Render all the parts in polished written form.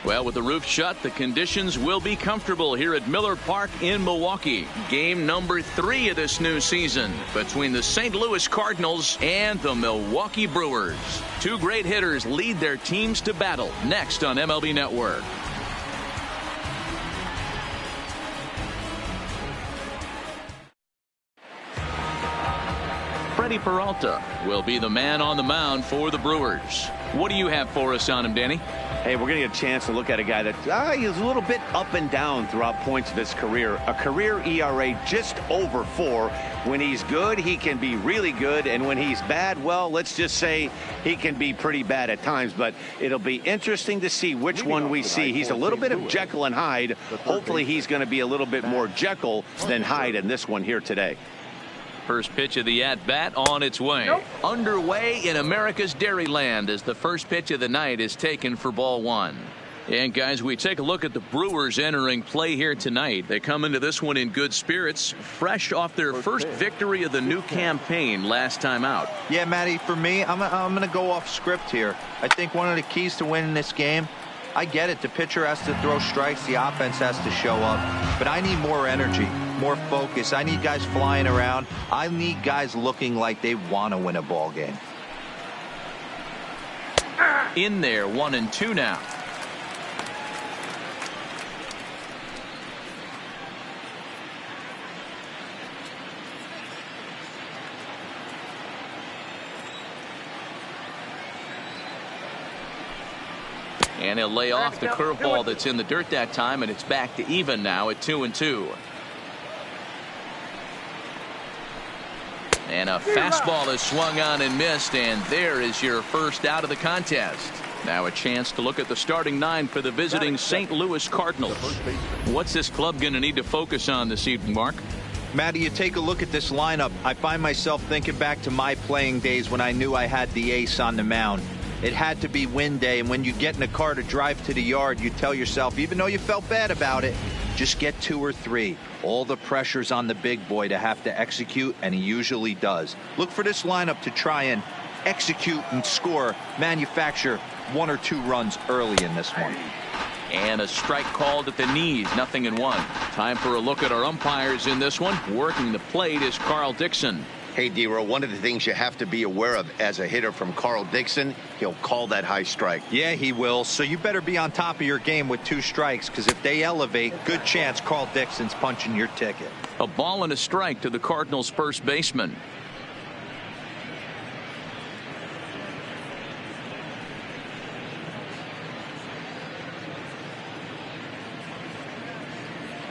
Well, with the roof shut, the conditions will be comfortable here at Miller Park in Milwaukee. Game number 3 of this new season between the St. Louis Cardinals and the Milwaukee Brewers. Two great hitters lead their teams to battle next on MLB Network. Freddie Peralta will be the man on the mound for the Brewers. What do you have for us on him, Danny? Hey, we're going to get a chance to look at a guy that he's a little bit up and down throughout points of his career. A career ERA just over 4. When he's good, he can be really good. And when he's bad, well, let's just say he can be pretty bad at times. But it'll be interesting to see which one we see. He's a little bit of Jekyll and Hyde. Hopefully he's going to be a little bit more Jekyll than Hyde in this one here today. First pitch of the at-bat on its way. Underway in America's Dairyland as the first pitch of the night is taken for ball 1. And guys, we take a look at the Brewers entering play here tonight. They come into this one in good spirits, fresh off their first victory of the new campaign last time out. Yeah, Matty, for me, I'm going to go off script here. I think one of the keys to winning this game, I get it, the pitcher has to throw strikes, the offense has to show up, but I need more energy, more focus. I need guys flying around. I need guys looking like they want to win a ball game. In there, 1-2 now. And he'll lay off the curveball that's in the dirt that time, and it's back to even now at 2-2. And a fastball is swung on and missed, and there is your first out of the contest. Now a chance to look at the starting 9 for the visiting St. Louis Cardinals. What's this club going to need to focus on this evening, Mark? Matty, you take a look at this lineup. I find myself thinking back to my playing days when I knew I had the ace on the mound. It had to be win day, and when you get in a car to drive to the yard, you tell yourself, even though you felt bad about it, just get 2 or 3. All the pressure's on the big boy to have to execute, and he usually does. Look for this lineup to try and execute and score, manufacture 1 or 2 runs early in this one. And a strike called at the knees, 0-1. Time for a look at our umpires in this one. Working the plate is Carl Dixon. Hey, D-Row, one of the things you have to be aware of as a hitter from Carl Dixon, he'll call that high strike. Yeah, he will. So you better be on top of your game with 2 strikes, because if they elevate, good chance Carl Dixon's punching your ticket. A ball and a strike to the Cardinals' first baseman.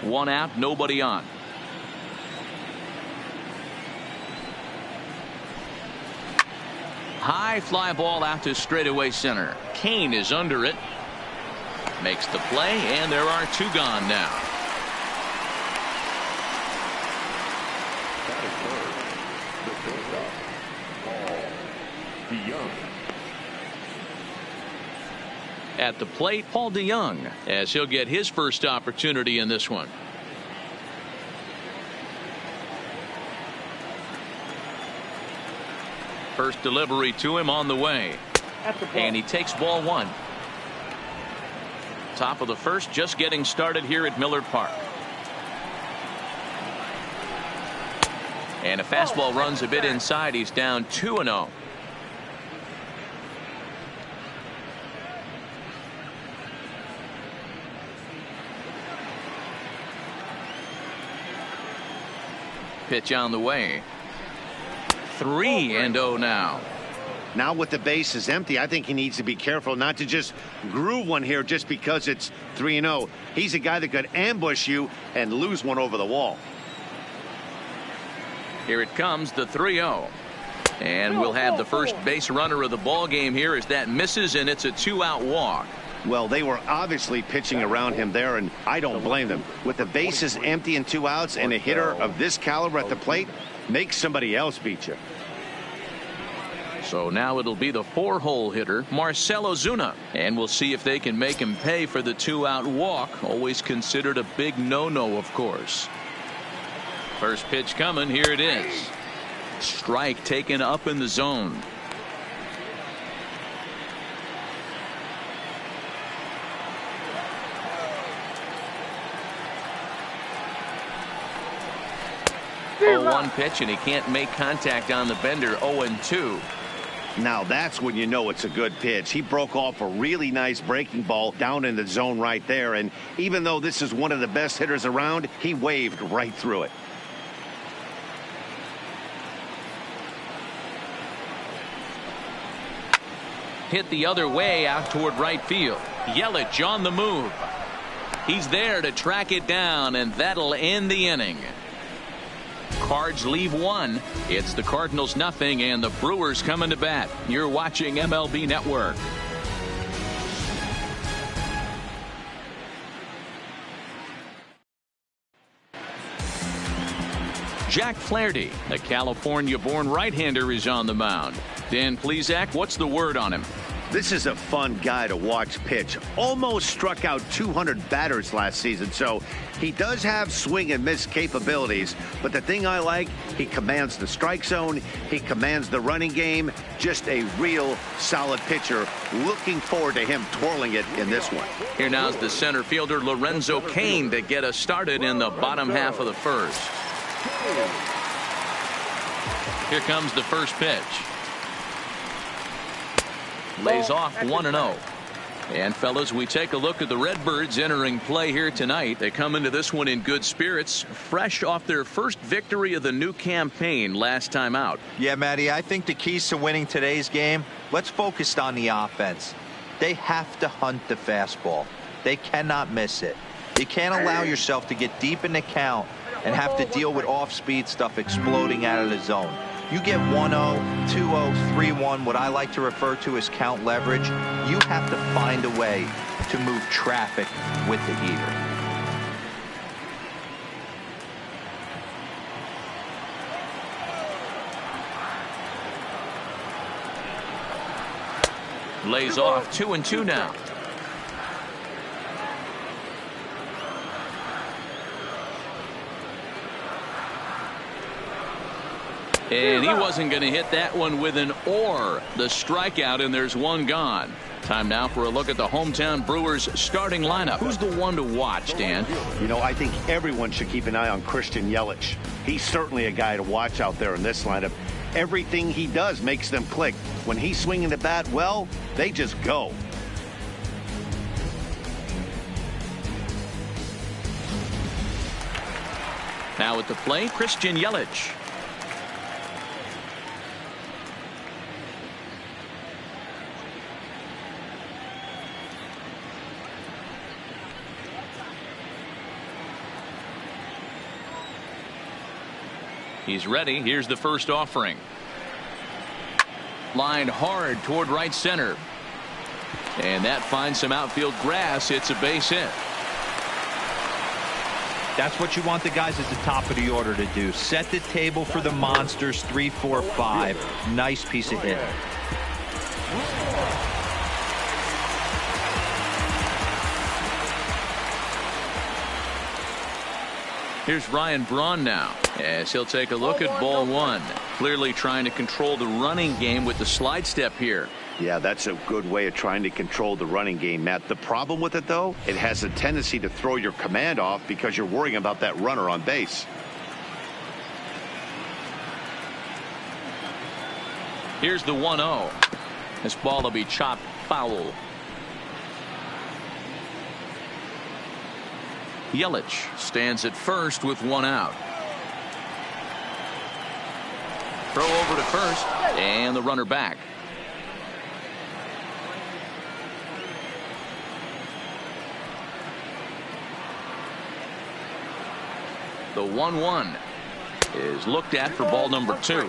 One out, nobody on. High fly ball out to straightaway center. Kane is under it. Makes the play, and there are 2 gone now. At the plate, Paul DeYoung, as he'll get his first opportunity in this one. First delivery to him on the way. And he takes ball 1. Top of the first, just getting started here at Miller Park. And a fastball runs a bit inside. He's down 2-0. Pitch on the way. 3-0 now. Now with the bases empty, I think he needs to be careful not to just groove one here just because it's 3-0. He's a guy that could ambush you and lose one over the wall. Here it comes, the 3-0. And we'll have the first base runner of the ball game here as that misses, and it's a 2-out walk. Well, they were obviously pitching around him there, and I don't blame them. With the bases empty and 2 outs and a hitter of this caliber at the plate, make somebody else beat you. So now it'll be the 4-hole hitter, Marcell Ozuna. And we'll see if they can make him pay for the 2-out walk. Always considered a big no-no, of course. First pitch coming. Here it is. Strike taken up in the zone. 0-1 pitch, and he can't make contact on the bender. 0-2. Now that's when you know it's a good pitch. He broke off a really nice breaking ball down in the zone right there, and even though this is one of the best hitters around, he waved right through it. Hit the other way out toward right field. Yelich on the move. He's there to track it down, and that'll end the inning. Cards leave one. It's the Cardinals nothing, and the Brewers coming to bat. You're watching MLB Network. Jack Flaherty, the California-born right-hander, is on the mound. Dan Plesac, what's the word on him? This is a fun guy to watch pitch. Almost struck out 200 batters last season, so he does have swing and miss capabilities. But the thing I like, he commands the strike zone, he commands the running game. Just a real solid pitcher. Looking forward to him twirling it in this one. Here now's the center fielder Lorenzo Cain to get us started in the bottom half of the first. Here comes the first pitch. Lays off 1-0. And fellas, we take a look at the Redbirds entering play here tonight. They come into this one in good spirits, fresh off their first victory of the new campaign last time out. Yeah, Matty, I think the keys to winning today's game, let's focus on the offense. They have to hunt the fastball. They cannot miss it. You can't allow yourself to get deep in the count and have to deal with off-speed stuff exploding out of the zone. You get 1-0, 2-0, 3-1, what I like to refer to as count leverage. You have to find a way to move traffic with the heater. Lays off 2-2 now. And he wasn't going to hit that one with an or. The strikeout, and there's one gone. Time now for a look at the hometown Brewers starting lineup. Who's the one to watch, Dan? You know, I think everyone should keep an eye on Christian Yelich. He's certainly a guy to watch out there in this lineup. Everything he does makes them click. When he's swinging the bat, well, they just go. Now at the plate, Christian Yelich. He's ready. Here's the first offering. Lined hard toward right center. And that finds some outfield grass. It's a base hit. That's what you want the guys at the top of the order to do. Set the table for the monsters. 3, 4, 5. Nice piece of hitting. Here's Ryan Braun now, as he'll take a look at ball one. Clearly trying to control the running game with the slide step here. Yeah, that's a good way of trying to control the running game, Matt. The problem with it, though, it has a tendency to throw your command off because you're worrying about that runner on base. Here's the 1-0. This ball will be chopped foul. Yelich stands at first with one out. Throw over to first, and the runner back. The 1-1 is looked at for ball number 2.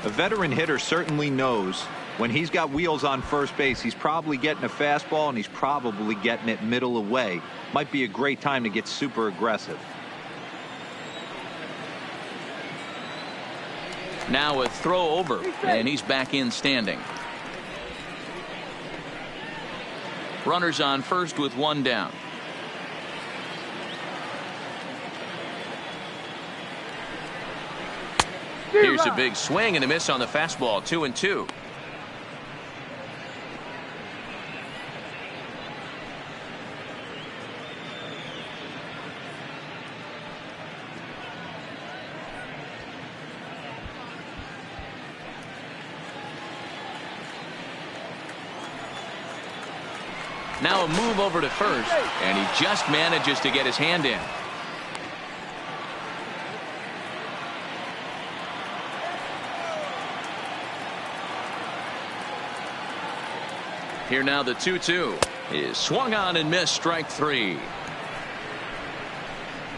A veteran hitter certainly knows when he's got wheels on first base, he's probably getting a fastball and he's probably getting it middle away. Might be a great time to get super aggressive. Now a throw over, and he's back in standing. Runners on first with one down. Here's a big swing and a miss on the fastball. 2-2. Now a move over to first, and he just manages to get his hand in. Here now the 2-2 is swung on and missed, strike three.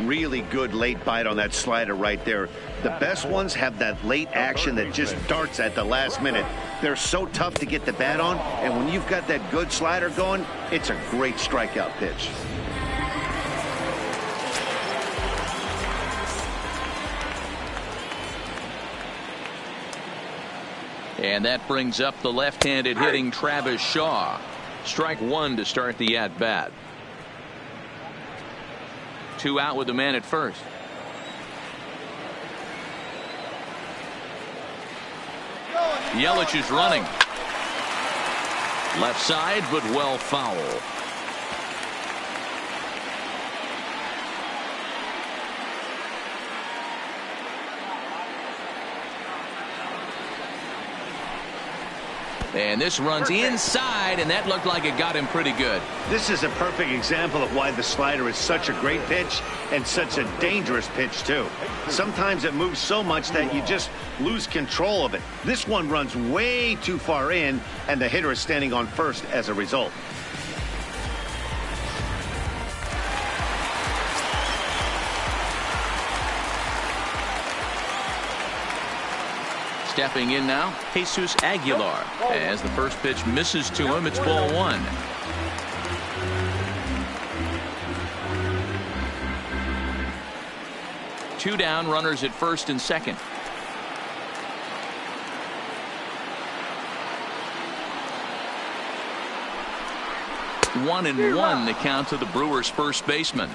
Really good late bite on that slider right there. The best ones have that late action that just darts at the last minute. They're so tough to get the bat on, and when you've got that good slider going, it's a great strikeout pitch. And that brings up the left-handed hitting Travis Shaw. Strike one to start the at-bat. 2 out with the man at first. Yelich is running. Left side, but well foul. And this runs inside, and that looked like it got him pretty good. This is a perfect example of why the slider is such a great pitch and such a dangerous pitch, too. Sometimes it moves so much that you just lose control of it. This one runs way too far in, and the hitter is standing on first as a result. Stepping in now, Jesus Aguilar. As the first pitch misses to him, it's ball one. Two down, runners at first and second. One and one, the count to the Brewers' first baseman.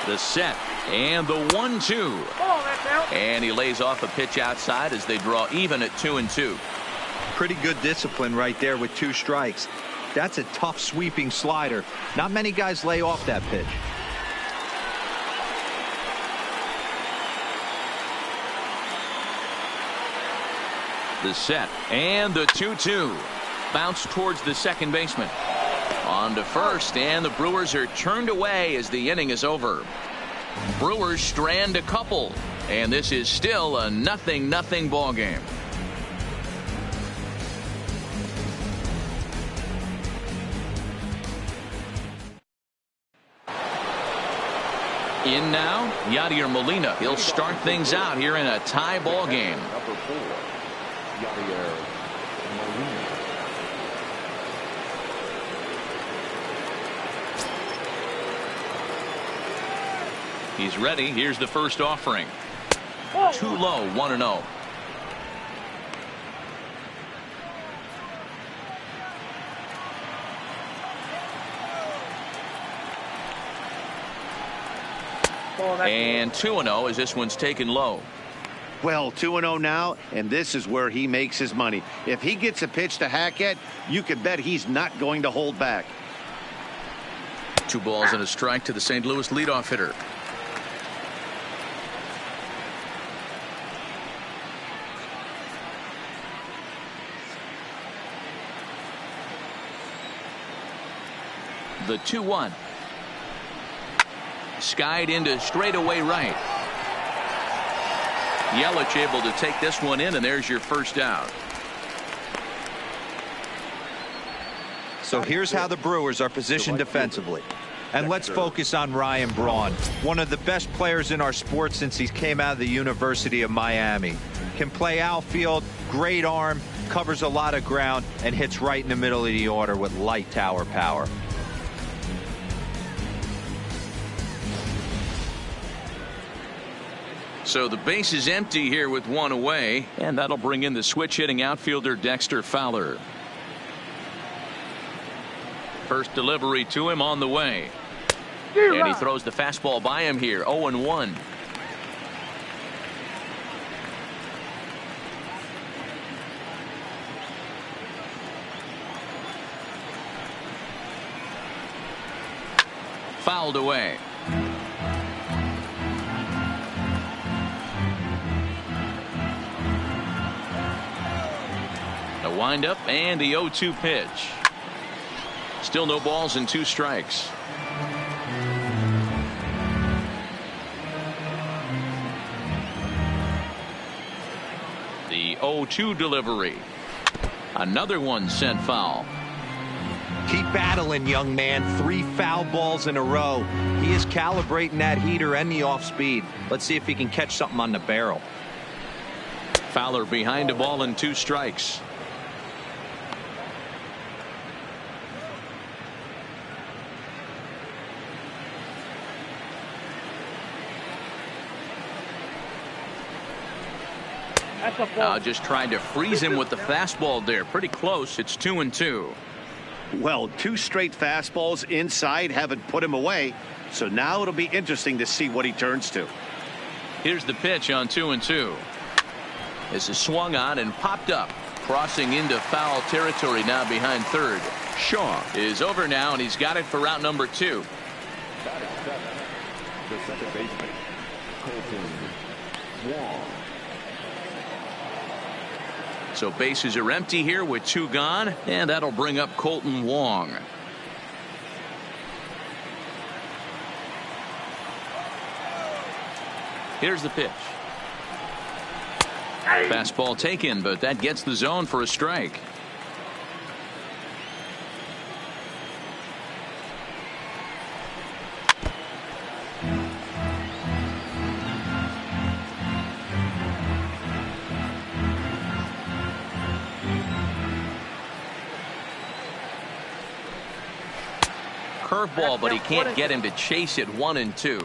The set and the 1-2, and he lays off a pitch outside as they draw even at 2-2. Pretty good discipline right there with 2 strikes. That's a tough sweeping slider. Not many guys lay off that pitch. The set and the 2-2, bounce towards the second baseman. On to first, and the Brewers are turned away as the inning is over. Brewers strand a couple, and this is still a 0-0 ball game. In now, Yadier Molina. He'll start things out here in a tie ball game. Number 4, Yadier Molina. He's ready. Here's the first offering. Too low, 1-0. And 2-0 as this one's taken low. Well, 2-0 now, and this is where he makes his money. If he gets a pitch to hack at, you can bet he's not going to hold back. 2 balls and a strike to the St. Louis leadoff hitter. The 2-1. Skied into straightaway right. Yelich able to take this one in, and there's your first out. So here's how the Brewers are positioned defensively. And let's focus on Ryan Braun, one of the best players in our sport since he came out of the University of Miami. Can play outfield, great arm, covers a lot of ground, and hits right in the middle of the order with light tower power. So the base is empty here with 1 away, and that'll bring in the switch hitting outfielder Dexter Fowler. First delivery to him on the way. And he throws the fastball by him here. 0-1. fouled away. The windup and the 0-2 pitch. Still no balls and 2 strikes. The 0-2 delivery. Another one sent foul. Keep battling, young man. 3 foul balls in a row. He is calibrating that heater and the off speed. Let's see if he can catch something on the barrel. Fowler behind a ball and 2 strikes. Just trying to freeze him with the fastball there. Pretty close. It's 2-2. Well, 2 straight fastballs inside haven't put him away. So now it'll be interesting to see what he turns to. Here's the pitch on 2-2. This is swung on and popped up. Crossing into foul territory now behind third. Shaw is over now, and he's got it for route number 2. Batting 7, the second baseman, Colton Wong. So bases are empty here with 2 gone, and that'll bring up Colton Wong. Here's the pitch. Fastball taken, but that gets the zone for a strike. Curveball, but he can't get him to chase it. 1-2.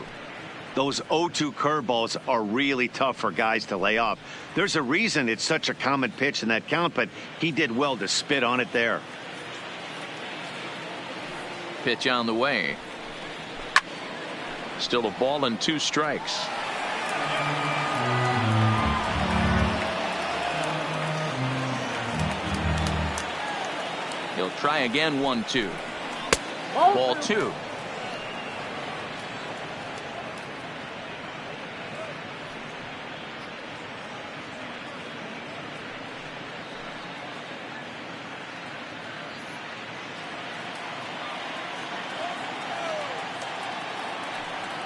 Those 0-2 curveballs are really tough for guys to lay off. There's a reason it's such a common pitch in that count, but he did well to spit on it there. Pitch on the way. Still a ball and 2 strikes. He'll try again. 1-2. Ball 2.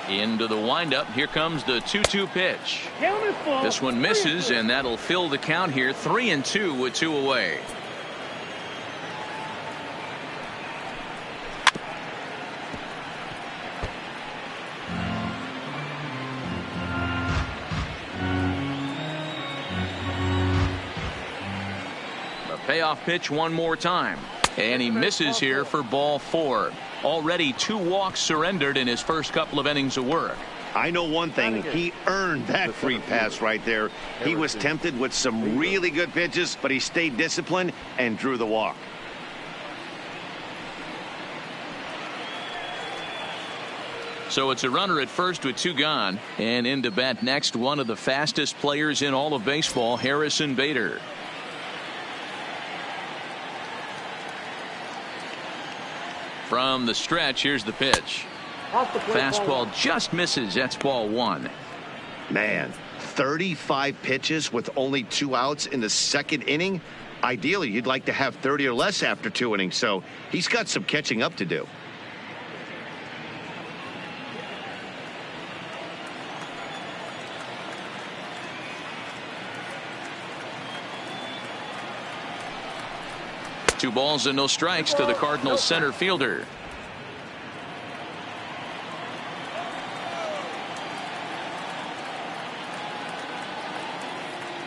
Into the windup. Here comes the 2-2 pitch. This one misses, and that'll fill the count here. 3-2 with 2 away. Payoff pitch one more time, and he misses here for ball 4. Already 2 walks surrendered in his first couple of innings of work. I know one thing, he earned that free pass right there. He was tempted with some really good pitches, but he stayed disciplined and drew the walk. So it's a runner at first with 2 gone, and in to bat next, one of the fastest players in all of baseball, Harrison Bader. From the stretch, here's the pitch. Fastball just misses. That's ball 1. Man, 35 pitches with only 2 outs in the second inning. Ideally, you'd like to have 30 or less after 2 innings, so he's got some catching up to do. Two balls and no strikes to the Cardinals center fielder.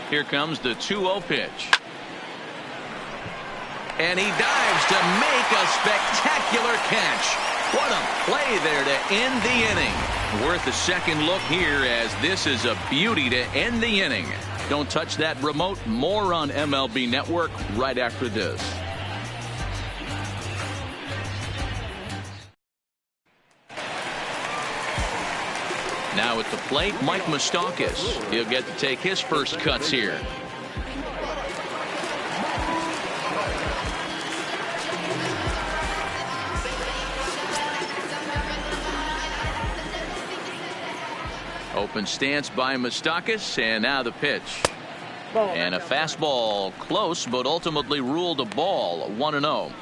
Here comes the 2-0 pitch. And he dives to make a spectacular catch. What a play there to end the inning. Worth a second look here, as this is a beauty to end the inning. Don't touch that remote. More on MLB Network right after this. Now at the plate, Mike Moustakas. He'll get to take his first cuts here. Open stance by Moustakas, and now the pitch. And a fastball close, but ultimately ruled a ball. 1-0.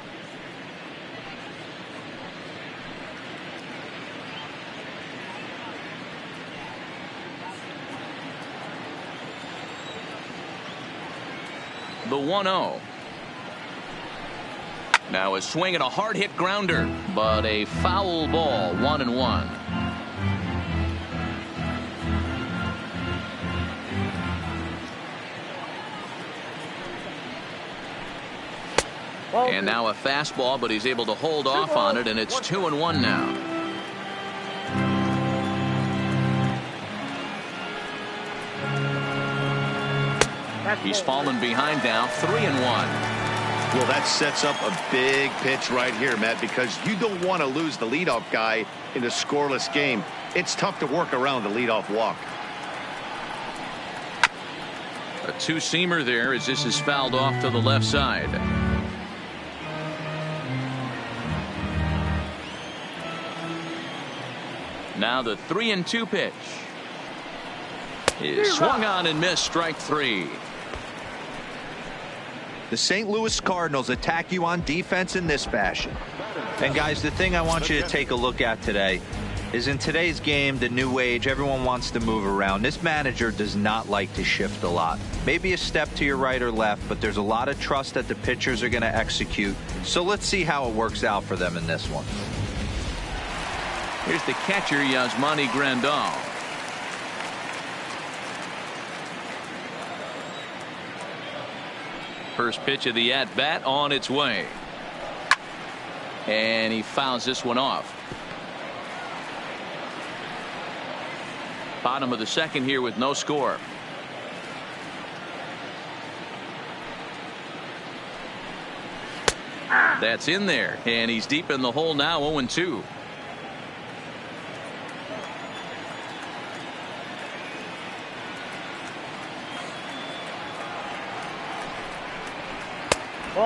The 1-0. Now a swing and a hard hit grounder, but a foul ball. 1-1. And now a fastball, but he's able to hold off on it, and it's 2-1 now. He's fallen behind now, 3-1. Well, that sets up a big pitch right here, Matt, because you don't want to lose the leadoff guy in a scoreless game. It's tough to work around the leadoff walk. A two-seamer there as this is fouled off to the left side. Now the 3-2 pitch is swung on and missed. Strike 3. The St. Louis Cardinals attack you on defense in this fashion. And guys, the thing I want you to take a look at today is in today's game, the new age, everyone wants to move around. This manager does not like to shift a lot. Maybe a step to your right or left, but there's a lot of trust that the pitchers are going to execute. So let's see how it works out for them in this one. Here's the catcher, Yasmani Grandal. First pitch of the at-bat on its way. And he fouls this one off. Bottom of the second here with no score. That's in there, and he's deep in the hole now. 0-2.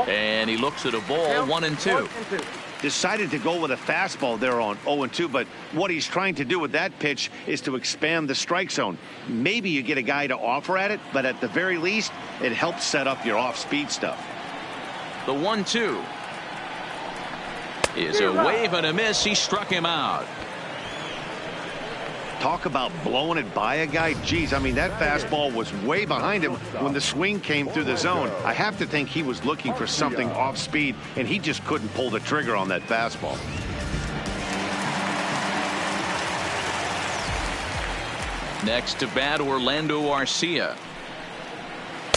And he looks at a ball. 1-2. Decided to go with a fastball there on 0-2, but what he's trying to do with that pitch is to expand the strike zone. Maybe you get a guy to offer at it, but at the very least it helps set up your off-speed stuff. The 1-2 is a wave and a miss. He struck him out. Talk about blowing it by a guy. Geez, I mean, that fastball was way behind him when the swing came through the zone. I have to think he was looking for something off speed, and he just couldn't pull the trigger on that fastball. Next to bat, Orlando Arcia.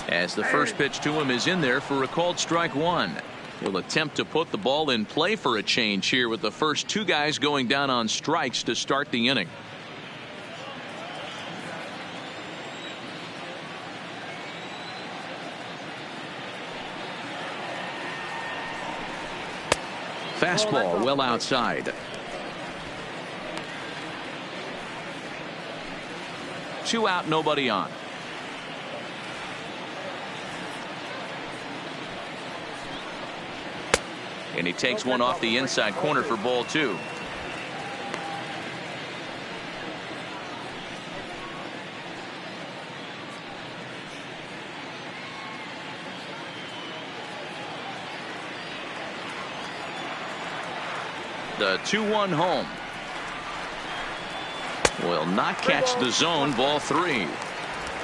As the first pitch to him is in there for a called strike 1. He'll attempt to put the ball in play for a change here with the first two guys going down on strikes to start the inning. Fastball well outside. 2 out, nobody on. And he takes one off the inside corner for ball 2. The 2-1 home will not catch the zone. Ball 3.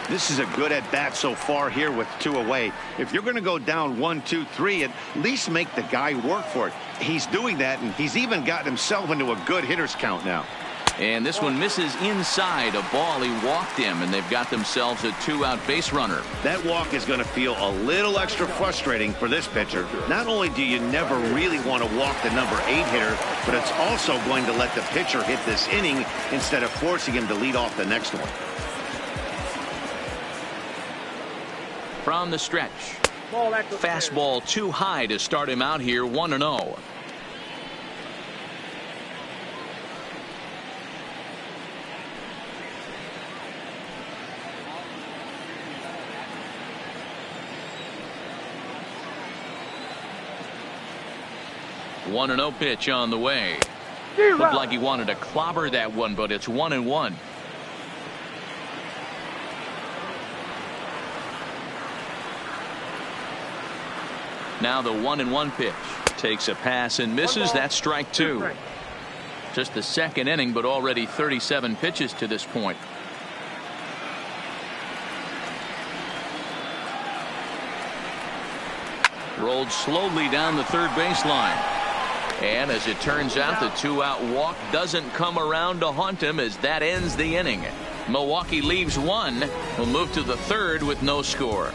This is a good at bat so far here with 2 away. If you're going to go down 1, 2, 3, at least make the guy work for it. He's doing that, and he's even gotten himself into a good hitter's count now. And this one misses inside a ball. He walked him, and they've got themselves a 2-out base runner. That walk is going to feel a little extra frustrating for this pitcher. Not only do you never really want to walk the number 8 hitter, but it's also going to let the pitcher hit this inning instead of forcing him to lead off the next one. From the stretch. Fastball too high to start him out here. 1-0. One and 0 pitch on the way. Looked like he wanted to clobber that one, but it's 1-1. Now the 1-1 pitch. Takes a pass and misses. That's strike two. Just the second inning, but already 37 pitches to this point. Rolled slowly down the third baseline. And as it turns out, the two-out walk doesn't come around to haunt him as that ends the inning. Milwaukee leaves one. Will move to the third with no score.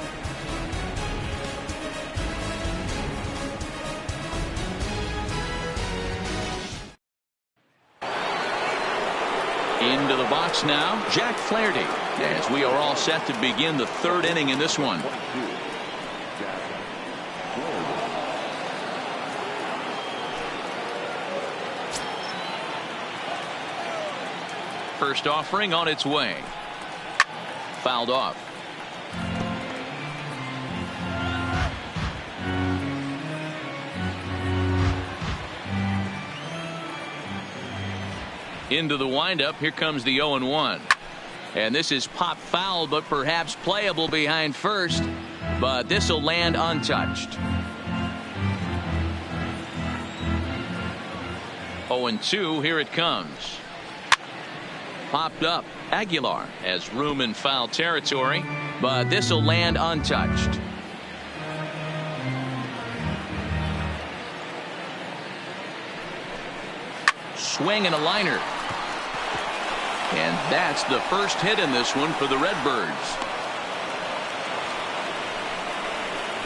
Into the box now, Jack Flaherty, as we are all set to begin the third inning in this one. First offering on its way. Fouled off. Into the windup. Here comes the 0-1. And this is pop foul, but perhaps playable behind first. But this will land untouched. 0-2. Here it comes. Popped up. Aguilar has room in foul territory, but this will land untouched. Swing and a liner. And that's the first hit in this one for the Redbirds.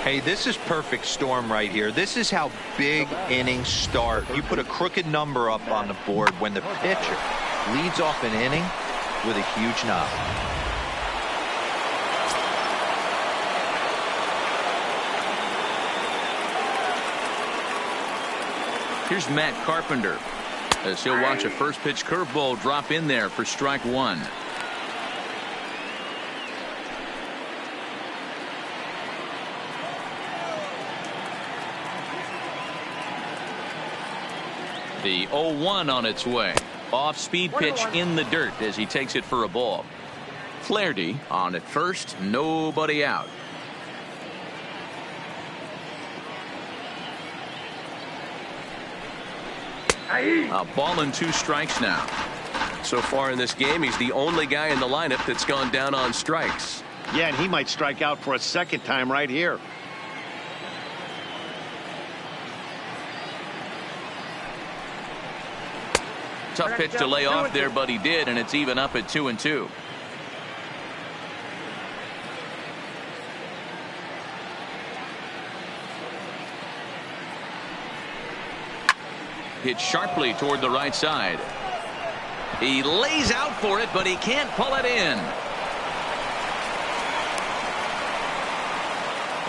Hey, this is perfect storm right here. This is how big innings start. You put a crooked number up on the board when the pitcher leads off an inning with a huge knock. Here's Matt Carpenter, as he'll watch a first pitch curveball drop in there for strike one. The 0-1 on its way. Off speed pitch in the dirt as he takes it for a ball. Flaherty on at first, nobody out. A ball and 2 strikes now. So far in this game, he's the only guy in the lineup that's gone down on strikes. Yeah, and he might strike out for a second time right here. Tough pitch to lay off there, but he did, and it's even up at 2-2. Hit sharply toward the right side. He lays out for it, but he can't pull it in.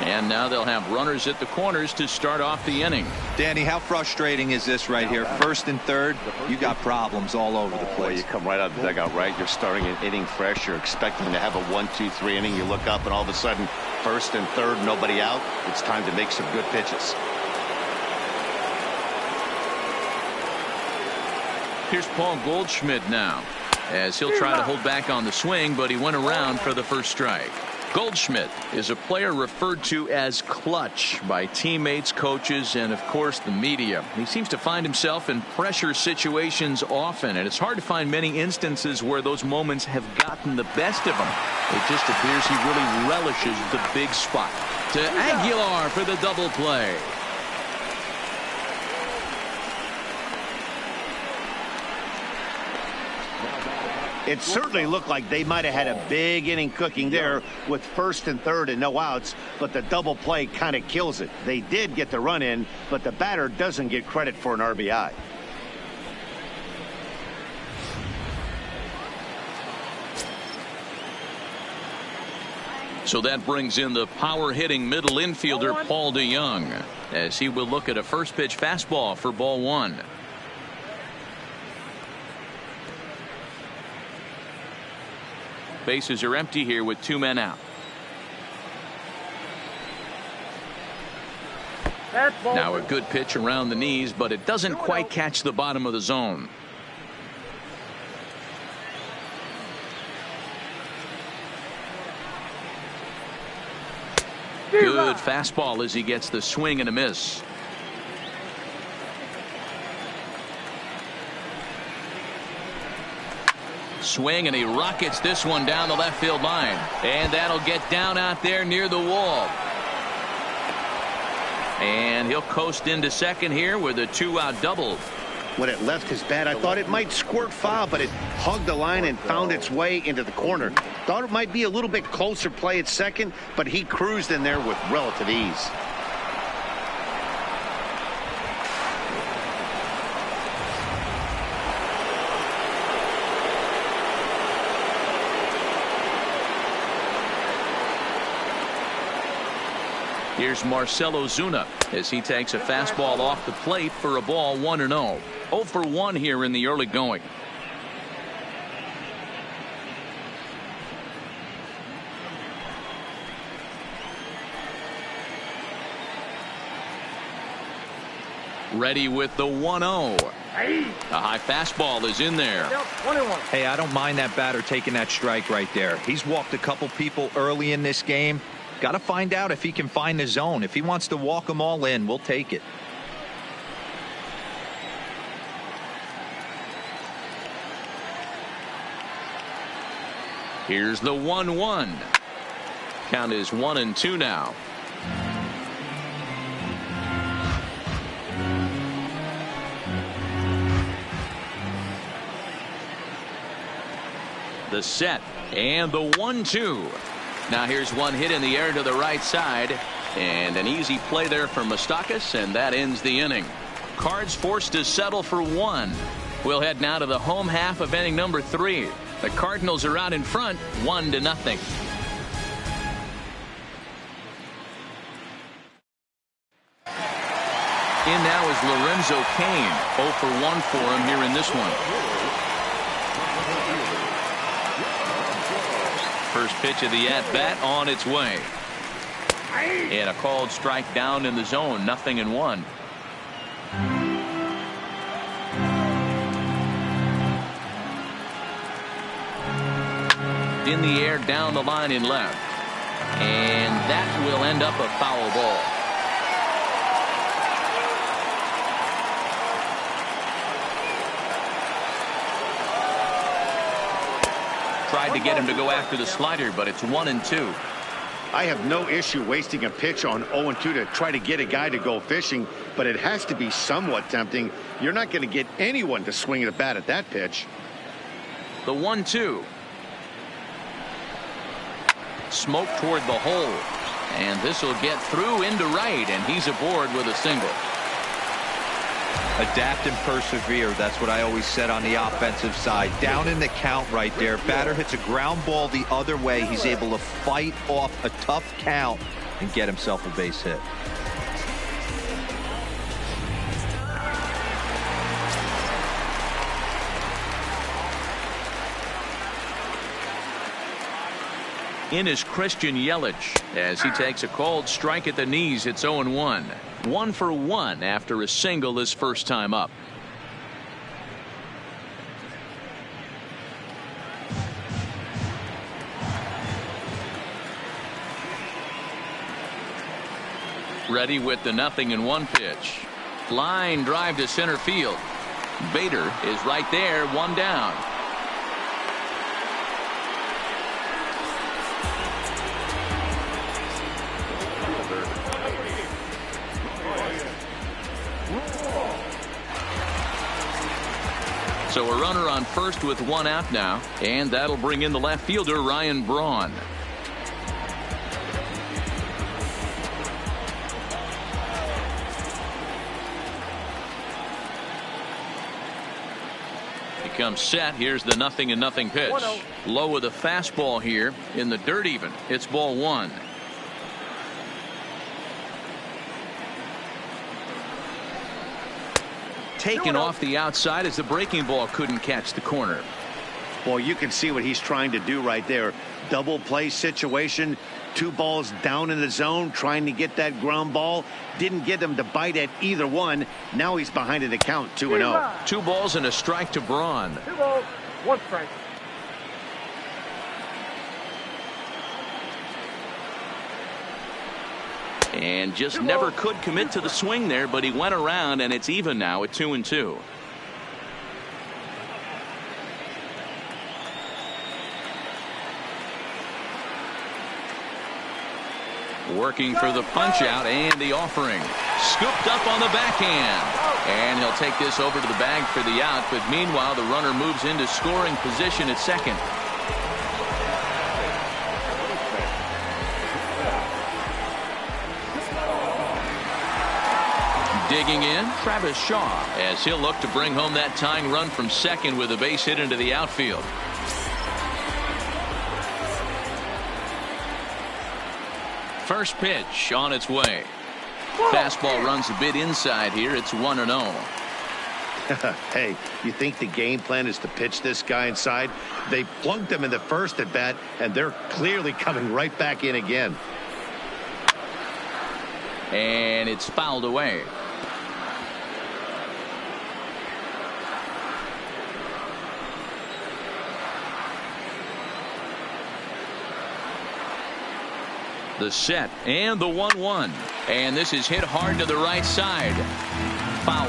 And now they'll have runners at the corners to start off the inning. Danny, how frustrating is this right here? First and third, you got problems all over the Boy, place. you come right out of the dugout, right? You're starting an inning fresh. You're expecting to have a 1-2-3 inning. You look up, and all of a sudden, first and third, nobody out. It's time to make some good pitches. Here's Paul Goldschmidt now, as he'll try to hold back on the swing, but he went around for the first strike. Goldschmidt is a player referred to as clutch by teammates, coaches, and of course the media. He seems to find himself in pressure situations often, and it's hard to find many instances where those moments have gotten the best of him. It just appears he really relishes the big spot. To Aguilar for the double play. It certainly looked like they might have had a big inning cooking there with first and third and no outs, but the double play kind of kills it. They did get the run in, but the batter doesn't get credit for an RBI. So that brings in the power hitting middle infielder Paul DeYoung, as he will look at a first pitch fastball for ball one. Bases are empty here with 2 men out. Now a good pitch around the knees, but it doesn't quite catch the bottom of the zone. Good fastball as he gets the swing and a miss. Swing, and he rockets this one down the left field line. And that'll get down out there near the wall. And he'll coast into second here with a 2-out double. When it left his bat, I thought it might squirt foul, but it hugged the line and found its way into the corner. Thought it might be a little bit closer play at second, but he cruised in there with relative ease. Here's Marcell Ozuna as he takes a fastball off the plate for a ball 1-0. 0 for 1 here in the early going. Ready with the 1-0. A high fastball is in there. Hey, I don't mind that batter taking that strike right there. He's walked a couple people early in this game. Got to find out if he can find the zone. If he wants to walk them all in, we'll take it. Here's the 1-1. Count is 1-2 now. The set and the 1-2. Now here's one hit in the air to the right side, and an easy play there for Moustakas, and that ends the inning. Cards forced to settle for 1. We'll head now to the home half of inning number 3. The Cardinals are out in front 1-0. In now is Lorenzo Cain. 0 for 1 for him here in this one. First pitch of the at-bat on its way. And a called strike down in the zone. 0-1. In the air down the line in left. And that will end up a foul ball. Tried to get him to go after the slider, but it's 1-2. I have no issue wasting a pitch on 0-2 to try to get a guy to go fishing, but it has to be somewhat tempting. You're not going to get anyone to swing at a bat at that pitch. The 1-2. Smoke toward the hole. And this will get through into right, and he's aboard with a single. Adapt and persevere. That's what I always said on the offensive side. Down in the count right there. Batter hits a ground ball the other way. He's able to fight off a tough count and get himself a base hit. In is Christian Yelich as he takes a called strike at the knees. It's 0-1. 1 for 1 after a single his first time up. Ready with the 0-1 pitch. Line drive to center field. Bader is right there, 1 down. So a runner on first with 1 out now, and that'll bring in the left fielder Ryan Braun. He comes set. Here's the 0-0 pitch. Low with a fastball here in the dirt even. It's ball 1. Taken off the outside as the breaking ball couldn't catch the corner. Well, you can see what he's trying to do right there. Double play situation. 2 balls down in the zone trying to get that ground ball. Didn't get him to bite at either one. Now he's behind in the count 2-0. 2 balls and a strike to Braun. 2 balls, 1 strike. And just never could commit to the swing there, but he went around, and it's even now at 2-2. Working for the punch out and the offering. Scooped up on the backhand. And he'll take this over to the bag for the out, but meanwhile the runner moves into scoring position at second. Digging in, Travis Shaw, as he'll look to bring home that tying run from second with a base hit into the outfield. First pitch on its way. Fastball runs a bit inside here. It's 1-0. Hey, you think the game plan is to pitch this guy inside? They plunked him in the first at bat, and they're clearly coming right back in again. And it's fouled away. The set and the 1-1, and this is hit hard to the right side. Foul.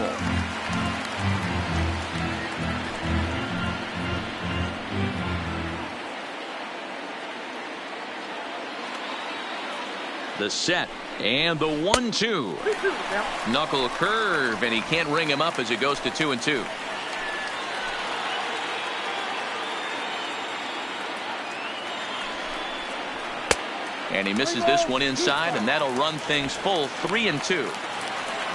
The set and the 1-2. Knuckle curve, and he can't ring him up as it goes to 2-2. And he misses this one inside, and that'll run things full 3-2.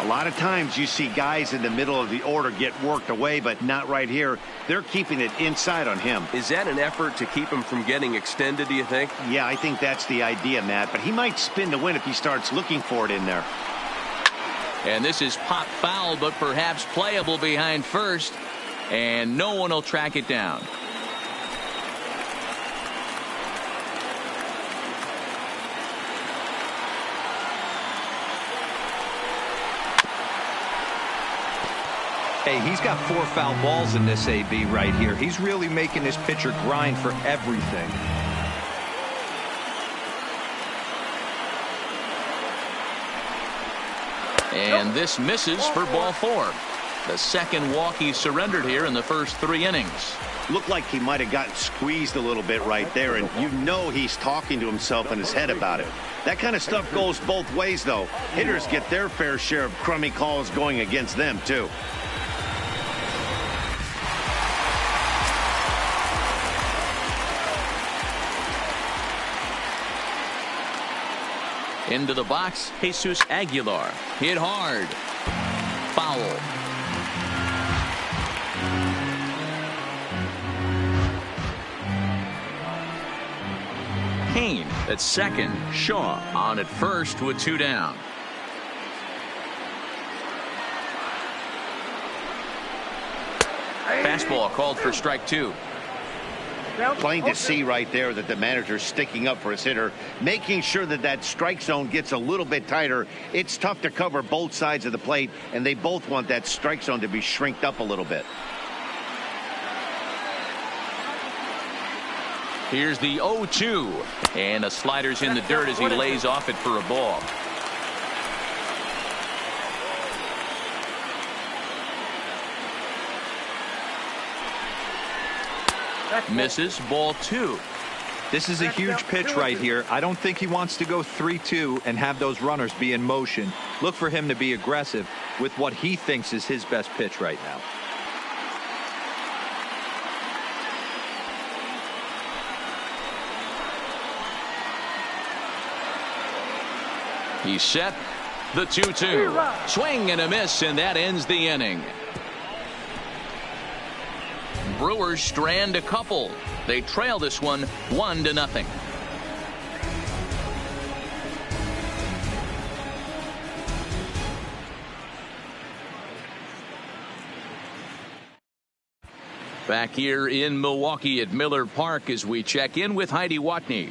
A lot of times you see guys in the middle of the order get worked away, but not right here. They're keeping it inside on him. Is that an effort to keep him from getting extended, do you think? Yeah, I think that's the idea, Matt, but he might spin to win if he starts looking for it in there. And this is pop foul, but perhaps playable behind first, and no one will track it down. Hey, he's got 4 foul balls in this AB right here. He's really making this pitcher grind for everything. And this misses for ball 4. The second walk he surrendered here in the first 3 innings. Looked like he might have gotten squeezed a little bit right there, and you know he's talking to himself in his head about it. That kind of stuff goes both ways, though. Hitters get their fair share of crummy calls going against them, too. Into the box, Jesus Aguilar. Hit hard. Foul. Kane at second. Shaw on at first with 2 down. Fastball called for strike 2. Plain to see right there that the manager's sticking up for his hitter, making sure that that strike zone gets a little bit tighter. It's tough to cover both sides of the plate, and they both want that strike zone to be shrinked up a little bit. Here's the 0-2, and a slider's in the dirt as he lays off it for a ball. Misses, ball 2. This is a huge pitch right here. I don't think he wants to go 3-2 and have those runners be in motion. Look for him to be aggressive with what he thinks is his best pitch right now. He's set. The 2-2. Swing and a miss, and that ends the inning. Brewers strand a couple. They trail this one 1-0. Back here in Milwaukee at Miller Park as we check in with Heidi Watney.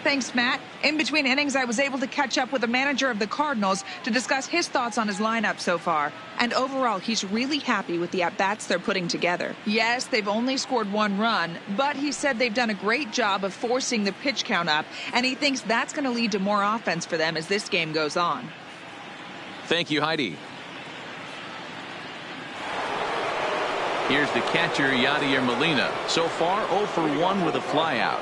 Thanks, Matt. In between innings, I was able to catch up with the manager of the Cardinals to discuss his thoughts on his lineup so far. And overall, he's really happy with the at-bats they're putting together. Yes, they've only scored 1 run, but he said they've done a great job of forcing the pitch count up, and he thinks that's going to lead to more offense for them as this game goes on. Thank you, Heidi. Here's the catcher, Yadier Molina. So far, 0 for 1 with a flyout.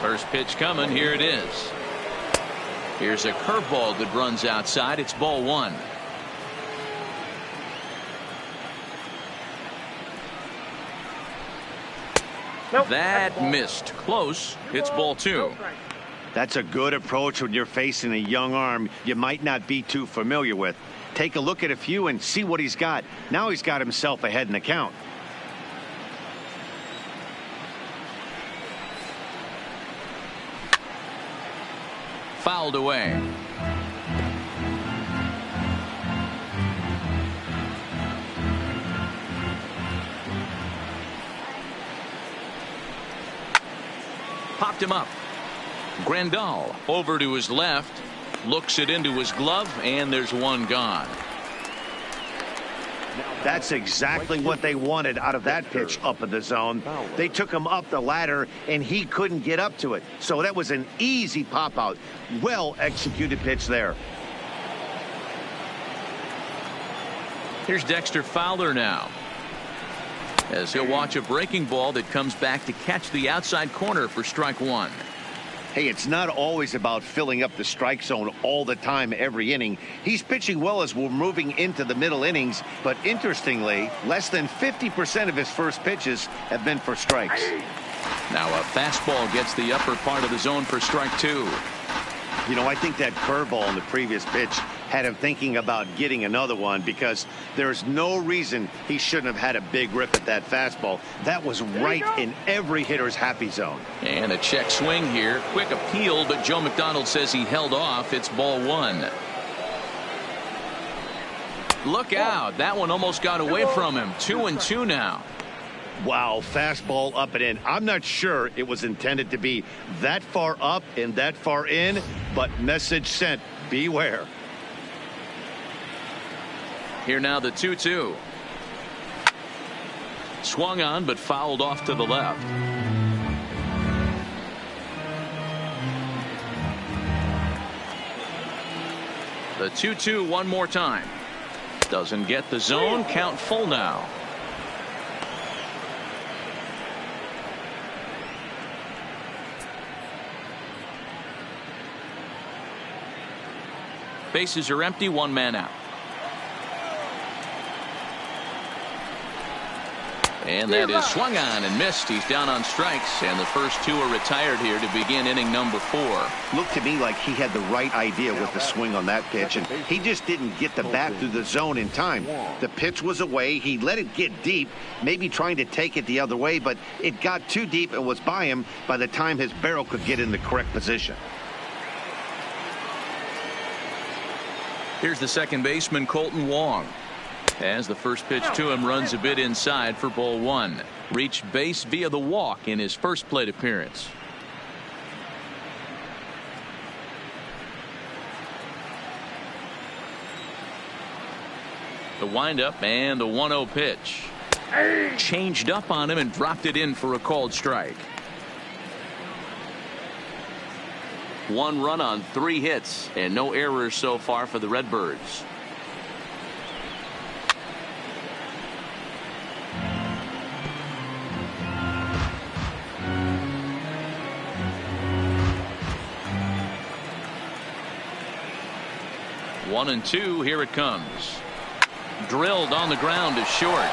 First pitch coming. Here it is. Here's a curveball that runs outside. It's ball 1. Nope. That missed. Close. It's ball 2. That's a good approach when you're facing a young arm you might not be too familiar with. Take a look at a few and see what he's got. Now he's got himself ahead in the count. Fouled away. Popped him up. Grandal over to his left. Looks it into his glove, and there's 1 gone. That's exactly what they wanted out of that pitch up in the zone. They took him up the ladder, and he couldn't get up to it. So that was an easy pop-out. Well-executed pitch there. Here's Dexter Fowler now, as he'll watch a breaking ball that comes back to catch the outside corner for strike 1. Hey, it's not always about filling up the strike zone all the time every inning. He's pitching well as we're moving into the middle innings, but interestingly, less than 50% of his first pitches have been for strikes. Now a fastball gets the upper part of the zone for strike 2. You know, I think that curveball in the previous pitch had him thinking about getting another one, because there's no reason he shouldn't have had a big rip at that fastball. That was right in every hitter's happy zone. And a check swing here. Quick appeal, but Joe McDonald says he held off. It's ball 1. Look out. That one almost got away from him. 2-2 now. Wow, fastball up and in. I'm not sure it was intended to be that far up and that far in, but message sent. Beware. Here now the 2-2. Swung on, but fouled off to the left. The 2-2 one more time. Doesn't get the zone. Count full now. Bases are empty. 1 man out. And that is swung on and missed. He's down on strikes, and the first 2 are retired here to begin inning number 4. Looked to me like he had the right idea with the swing on that pitch, and he just didn't get the bat through the zone in time. The pitch was away. He let it get deep, maybe trying to take it the other way, but it got too deep and was by him by the time his barrel could get in the correct position. Here's the second baseman, Colton Wong. As the first pitch to him runs a bit inside for ball 1. Reached base via the walk in his first plate appearance. The windup and the 1-0 pitch. Changed up on him and dropped it in for a called strike. 1 run on 3 hits and no errors so far for the Redbirds. One and 2. Here it comes. Drilled on the ground to short.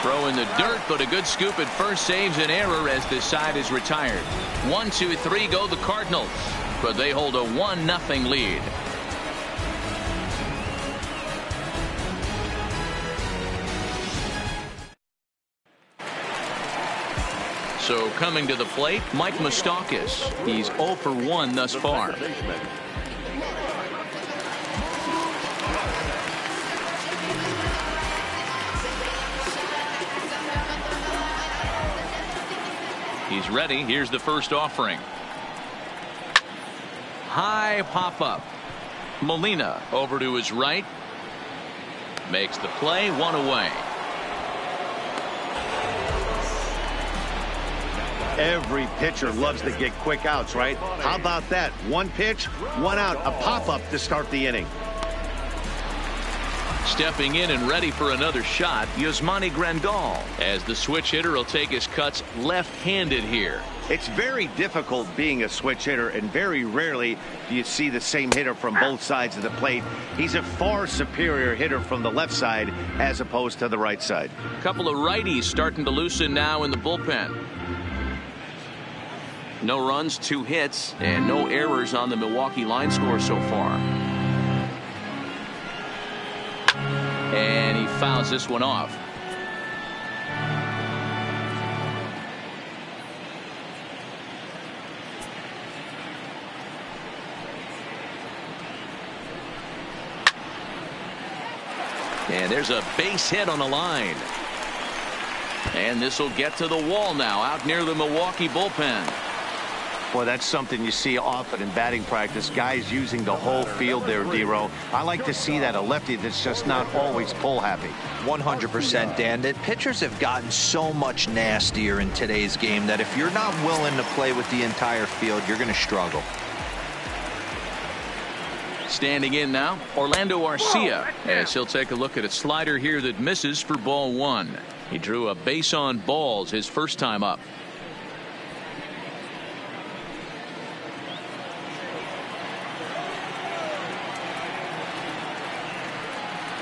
Throw in the dirt, but a good scoop at first saves an error as this side is retired. 1, 2, 3 go the Cardinals, but they hold a 1-0 lead. So coming to the plate, Mike Moustakas. He's 0 for 1 thus far. He's ready. Here's the first offering. High pop up. Molina over to his right. Makes the play, 1 away. Every pitcher loves to get quick outs, right? How about that? 1 pitch, 1 out, a pop-up to start the inning. Stepping in and ready for another shot, Yasmani Grandal, as the switch hitter will take his cuts left-handed here. It's very difficult being a switch hitter, and very rarely do you see the same hitter from both sides of the plate. He's a far superior hitter from the left side as opposed to the right side. A couple of righties starting to loosen now in the bullpen. No runs, 2 hits, and no errors on the Milwaukee line score so far. And he fouls this one off. And there's a base hit on the line. And this will get to the wall now out near the Milwaukee bullpen. Boy, that's something you see often in batting practice. Guys using the whole field there, D-Row. I like to see that, a lefty that's just not always pull happy. 100%, Dan. That pitchers have gotten so much nastier in today's game that if you're not willing to play with the entire field, you're going to struggle. Standing in now, Orlando Arcia, as he'll take a look at a slider here that misses for ball 1. He drew a base on balls his first time up.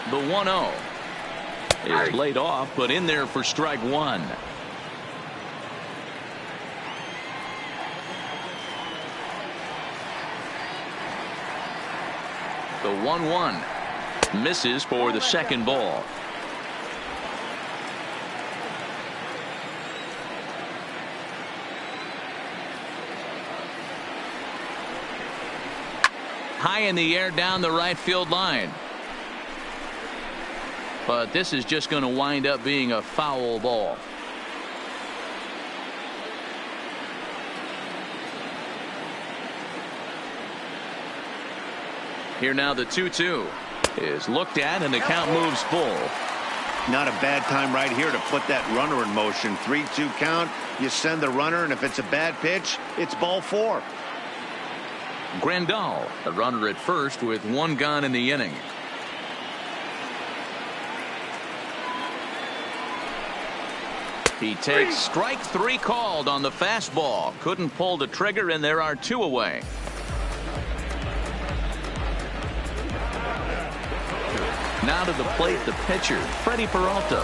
The 1-0 is laid off, but in there for strike 1. The 1-1 misses for the second ball. High in the air down the right field line. But this is just going to wind up being a foul ball. Here now the 2-2 is looked at and the count moves full. Not a bad time right here to put that runner in motion. 3-2 count. You send the runner, and if it's a bad pitch, it's ball 4. Grandal, the runner at first with 1 gone in the inning. He takes strike 3 called on the fastball. Couldn't pull the trigger, and there are 2 away. Now to the plate, the pitcher, Freddie Peralta.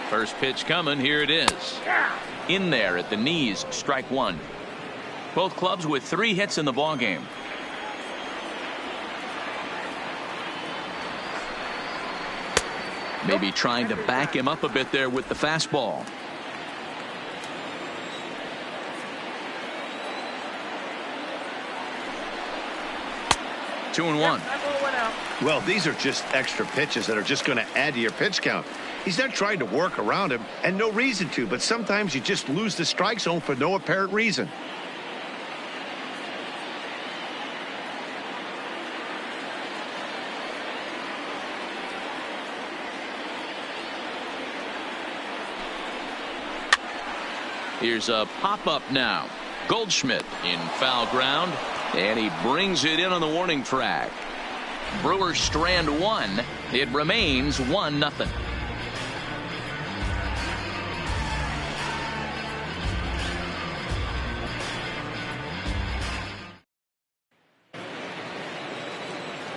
First pitch coming. Here it is. In there at the knees, strike 1. Both clubs with 3 hits in the ballgame. Maybe trying to back him up a bit there with the fastball. Two and 1. Well, these are just extra pitches that are just going to add to your pitch count. He's not trying to work around him, and no reason to, but sometimes you just lose the strike zone for no apparent reason. Here's a pop-up now. Goldschmidt in foul ground, and he brings it in on the warning track. Brewers strand 1. It remains 1-0.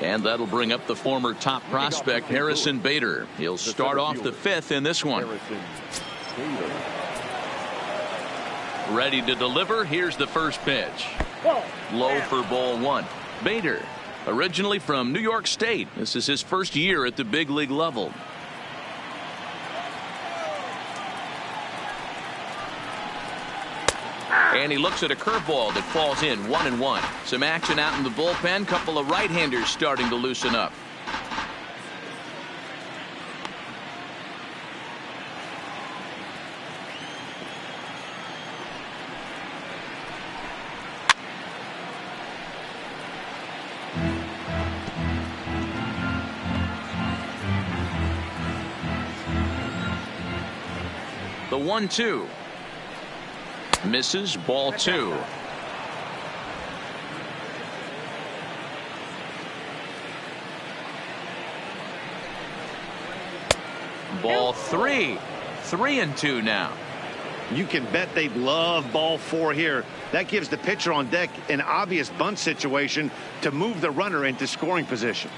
And that'll bring up the former top prospect Harrison Bader. He'll start off the 5th in this one. Ready to deliver. Here's the first pitch. Low for ball 1. Bader, originally from New York State. This is his first year at the big league level. And he looks at a curveball that falls in. 1-1. Some action out in the bullpen. Couple of right-handers starting to loosen up. The 1-2 misses, ball 2. Ball 3. 3-2 now. You can bet they love ball 4 here. That gives the pitcher on deck an obvious bunt situation to move the runner into scoring position.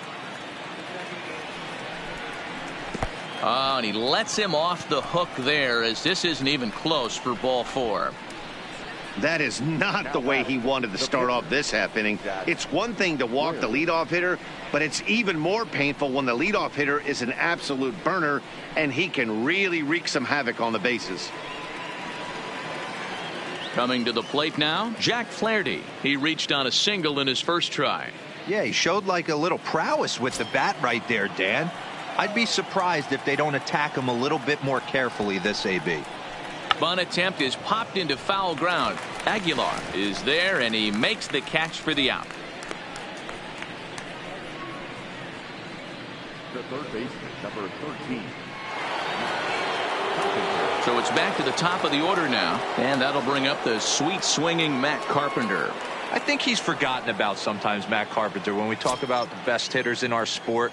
Oh, and he lets him off the hook there, as this isn't even close for ball 4. That is not the way he wanted to start off this half inning. It's one thing to walk the leadoff hitter, but it's even more painful when the leadoff hitter is an absolute burner and he can really wreak some havoc on the bases. Coming to the plate now, Jack Flaherty. He reached on a single in his first try. Yeah, he showed like a little prowess with the bat right there, Dan. I'd be surprised if they don't attack him a little bit more carefully this AB. Bunt attempt is popped into foul ground. Aguilar is there, and he makes the catch for the out. The third baseman, number 13. So it's back to the top of the order now, and that'll bring up the sweet swinging Matt Carpenter. I think he's forgotten about sometimes, Matt Carpenter. When we talk about the best hitters in our sport,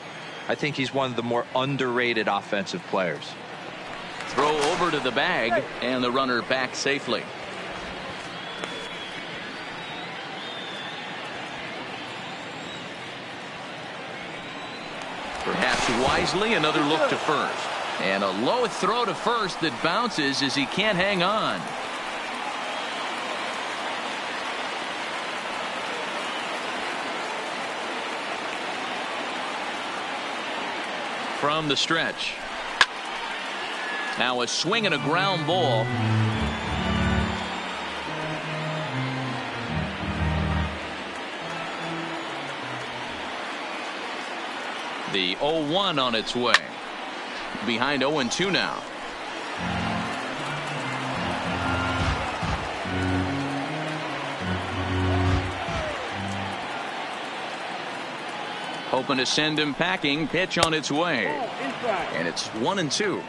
I think he's one of the more underrated offensive players. Throw over to the bag, and the runner back safely. Perhaps wisely, another look to first. And a low throw to first that bounces as he can't hang on. From the stretch. Now a swing and a ground ball. The 0-1 on its way. Behind 0-2 now. Hoping to send him packing. Pitch on its way. And it's 1-2.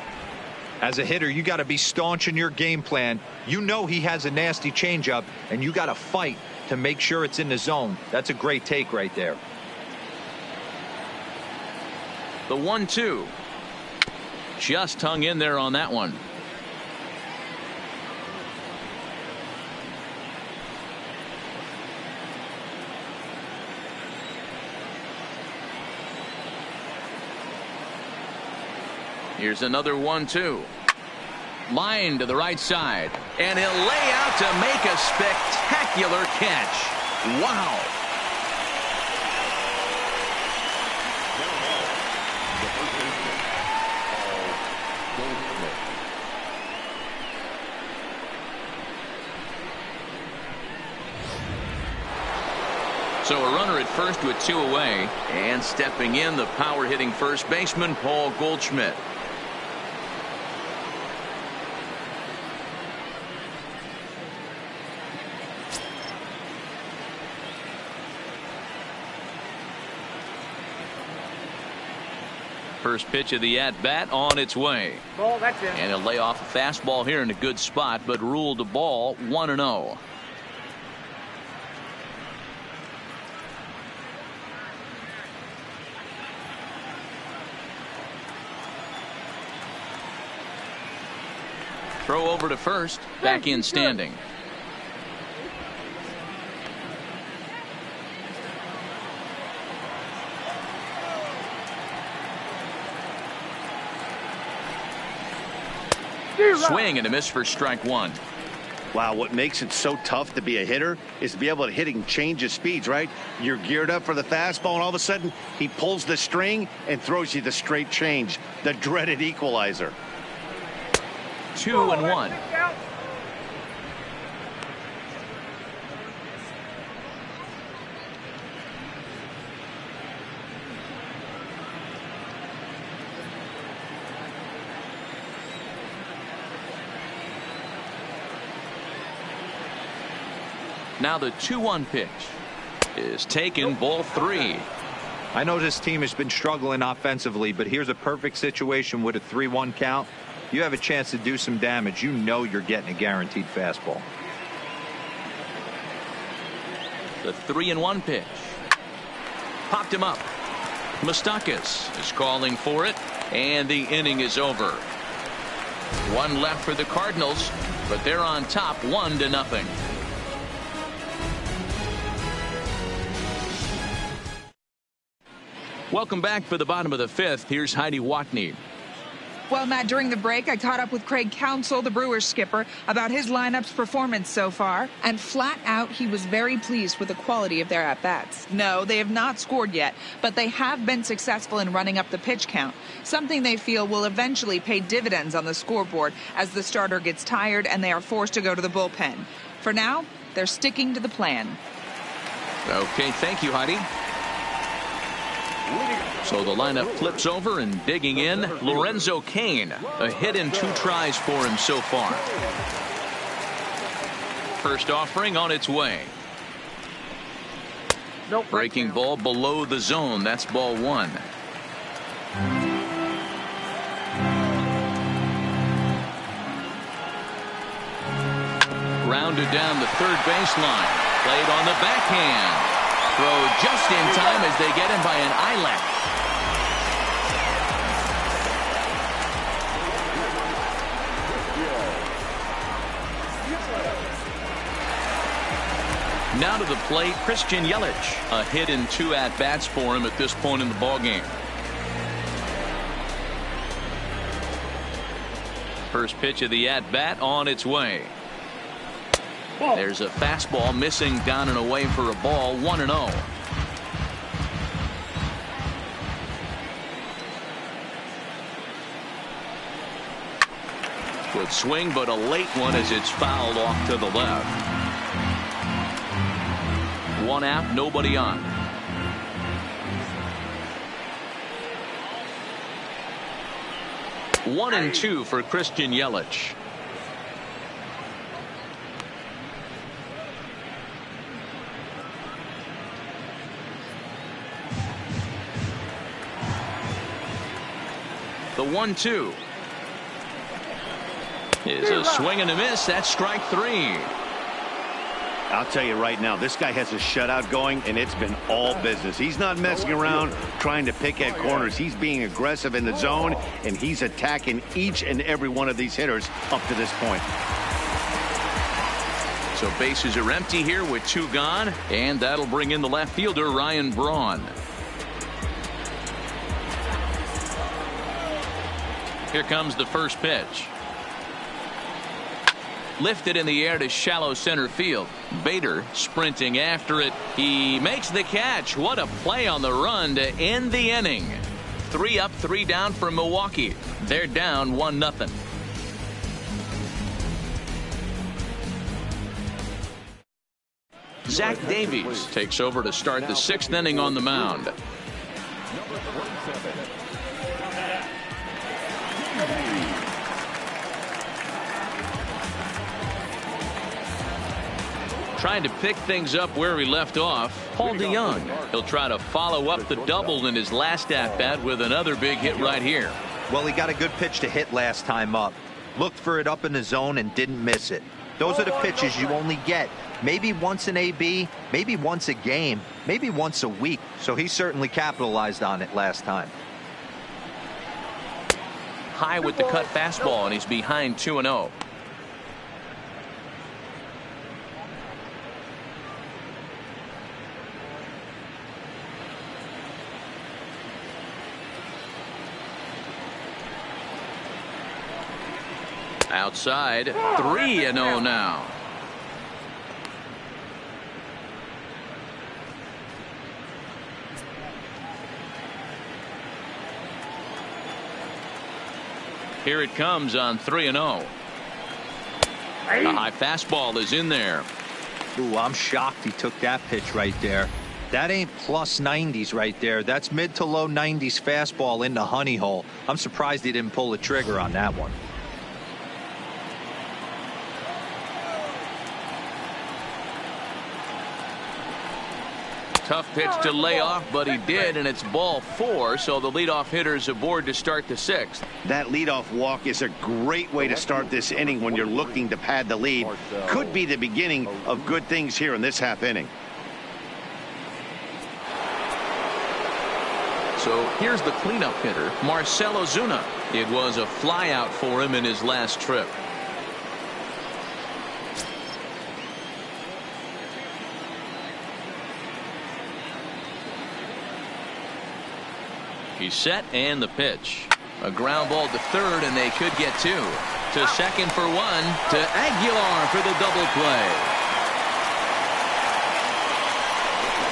As a hitter, you got to be staunch in your game plan. You know he has a nasty changeup, and you got to fight to make sure it's in the zone. That's a great take right there. The 1-2. Just hung in there on that one. Here's another 1-2. Line to the right side, and he'll lay out to make a spectacular catch. Wow. So a runner at first with 2 away, and stepping in, the power hitting first baseman Paul Goldschmidt. First pitch of the at bat on its way. Ball, that's it. And he'll lay off a fastball here in a good spot, but ruled a ball 1-0. Throw over to first, back in standing. Swing and a miss for strike 1. Wow, what makes it so tough to be a hitter is to be able to hit and change his speeds, right? You're geared up for the fastball, and all of a sudden he pulls the string and throws you the straight change, the dreaded equalizer. 2-1. Now the 2-1 pitch is taken, ball 3. I know this team has been struggling offensively, but here's a perfect situation with a 3-1 count. You have a chance to do some damage. You know you're getting a guaranteed fastball. The 3-1 pitch popped him up. Moustakas is calling for it, and the inning is over. One left for the Cardinals, but they're on top 1-0. Welcome back for the bottom of the 5th. Here's Heidi Watney. Well, Matt, during the break, I caught up with Craig Counsell, the Brewers skipper, about his lineup's performance so far. And flat out, he was very pleased with the quality of their at-bats. No, they have not scored yet, but they have been successful in running up the pitch count, something they feel will eventually pay dividends on the scoreboard as the starter gets tired and they are forced to go to the bullpen. For now, they're sticking to the plan. Okay, thank you, Heidi. So the lineup flips over, and digging in, Lorenzo Cain. A hit in 2 tries for him so far. First offering on its way. Breaking ball below the zone. That's ball 1. Grounded down the third baseline. Played on the backhand. Throw just in time as they get him by an eyelash. Now to the plate, Christian Yelich. A hit in 2 at-bats for him at this point in the ballgame. First pitch of the at-bat on its way. There's a fastball missing down and away for a ball. 1-0. Good swing, but a late one as it's fouled off to the left. 1 out, nobody on. One and 2 for Christian Yelich. The 1-2 is a swing and a miss. That's strike 3. I'll tell you right now, this guy has a shutout going, and it's been all business. He's not messing around trying to pick at corners. He's being aggressive in the zone, and he's attacking each and every one of these hitters up to this point. So bases are empty here with 2 gone, and that'll bring in the left fielder, Ryan Braun. Here comes the first pitch. Lifted in the air to shallow center field. Bader sprinting after it. He makes the catch. What a play on the run to end the inning. 3 up, 3 down for Milwaukee. They're down 1-0. Zach Davies takes over to start the 6th inning on the mound. Trying to pick things up where he left off, Paul DeYoung. He'll try to follow up the double in his last at-bat with another big hit right here. Well, he got a good pitch to hit last time up. Looked for it up in the zone and didn't miss it. Those are the pitches you only get maybe once in AB, maybe once a game, maybe once a week. So he certainly capitalized on it last time. High with the cut fastball, and he's behind 2-0. Outside, 3-0 now. Here it comes on 3-0. A high fastball is in there. Ooh, I'm shocked he took that pitch right there. That ain't plus 90s right there. That's mid to low 90s fastball in the honey hole. I'm surprised he didn't pull the trigger on that one. Tough pitch to lay off, but he did, and it's ball 4, so the leadoff hitter's aboard to start the 6th. That leadoff walk is a great way to start this inning when you're looking to pad the lead. Could be the beginning of good things here in this half inning. So here's the cleanup hitter, Marcell Ozuna. It was a flyout for him in his last trip. He's set, and the pitch. A ground ball to third, and they could get 2. To second for 1. To Aguilar for the double play.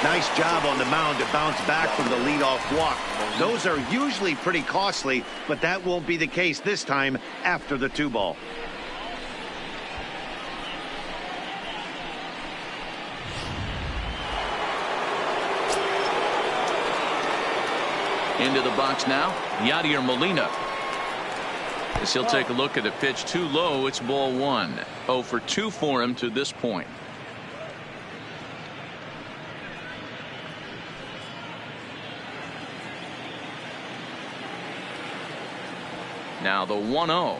Nice job on the mound to bounce back from the leadoff walk. Those are usually pretty costly, but that won't be the case this time after the 2-ball. Into the box now, Yadier Molina. As he'll take a look at a pitch too low, it's ball 1. 0 for 2 for him to this point. Now the 1-0.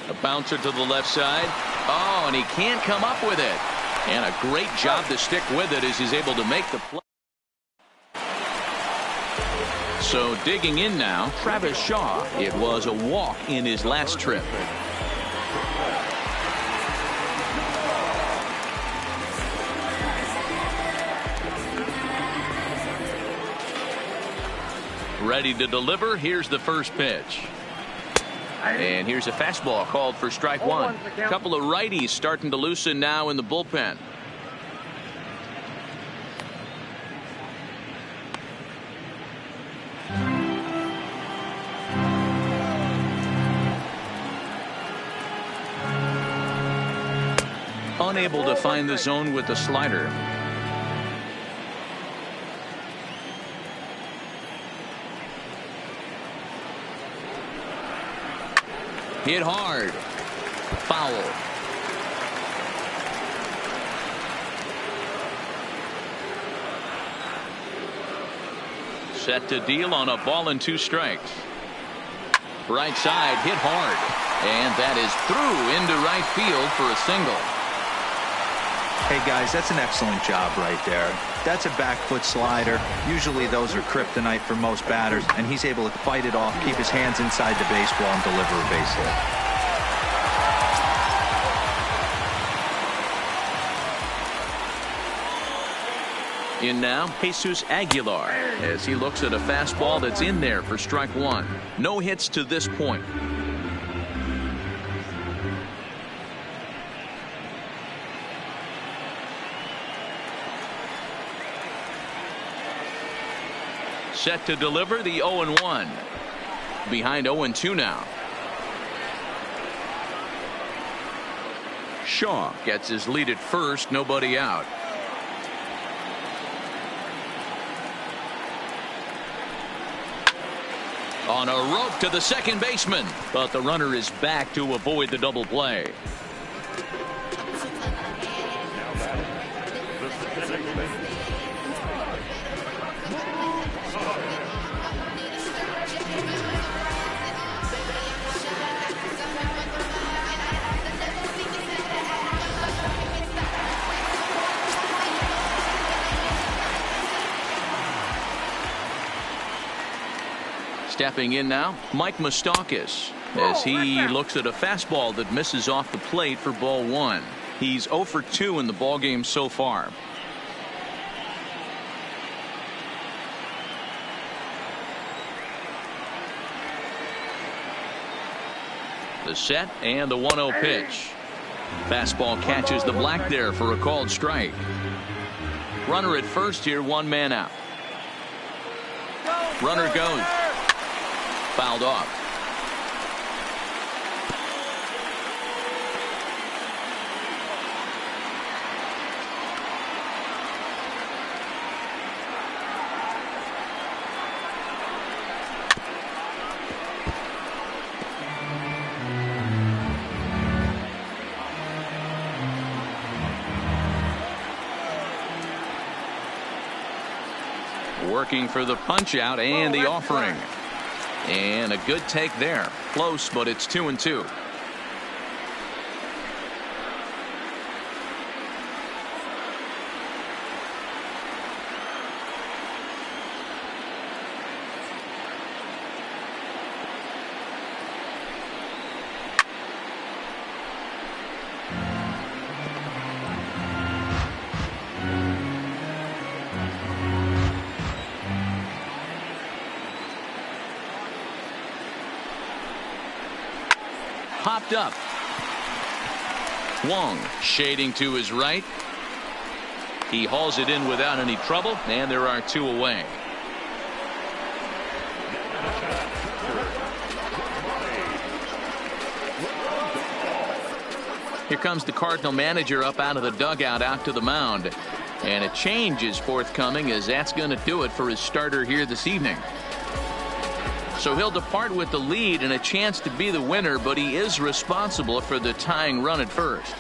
A bouncer to the left side. Oh, and he can't come up with it. And a great job to stick with it as he's able to make the play. So digging in now, Travis Shaw. It was a walk in his last trip. Ready to deliver. Here's the first pitch. And here's a fastball called for strike 1. A couple of righties starting to loosen now in the bullpen. Unable to find the zone with the slider. Hit hard. Foul. Set to deal on a ball and 2 strikes. Right side, hit hard. And that is through into right field for a single. Hey guys, that's an excellent job right there. That's a back foot slider. Usually those are kryptonite for most batters, and he's able to fight it off, keep his hands inside the baseball, and deliver a base hit. In now, Jesus Aguilar, as he looks at a fastball that's in there for strike 1. No hits to this point. Set to deliver the 0-1. Behind 0-2 now. Shaw gets his lead at first, nobody out. On a rope to the second baseman, but the runner is back to avoid the double play. Stepping in now, Mike Moustakas, as he looks at a fastball that misses off the plate for ball 1. He's 0 for 2 in the ballgame so far. The set and the 1-0 pitch. Fastball catches the black there for a called strike. Runner at first here, 1 man out. Runner goes. Fouled off. Working for the punch out and the offering. And a good take there. Close, but it's 2-2. Popped up. Wong shading to his right. He hauls it in without any trouble, and there are 2 away. Here comes the Cardinal manager up out of the dugout out to the mound. And a change is forthcoming, as that's going to do it for his starter here this evening. So he'll depart with the lead and a chance to be the winner, but he is responsible for the tying run at first.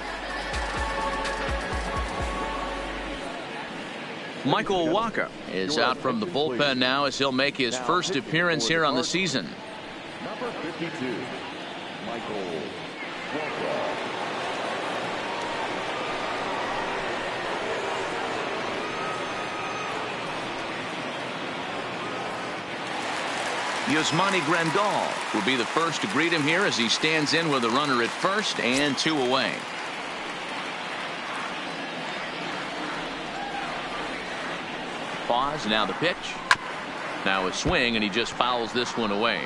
Michael Wacha is out from the bullpen now, as he'll make his first appearance here on the season. Number 52, Michael Wacha. Yasmani Grandal will be the first to greet him here as he stands in with a runner at first and 2 away. Pause, now the pitch. Now a swing, and he just fouls this one away.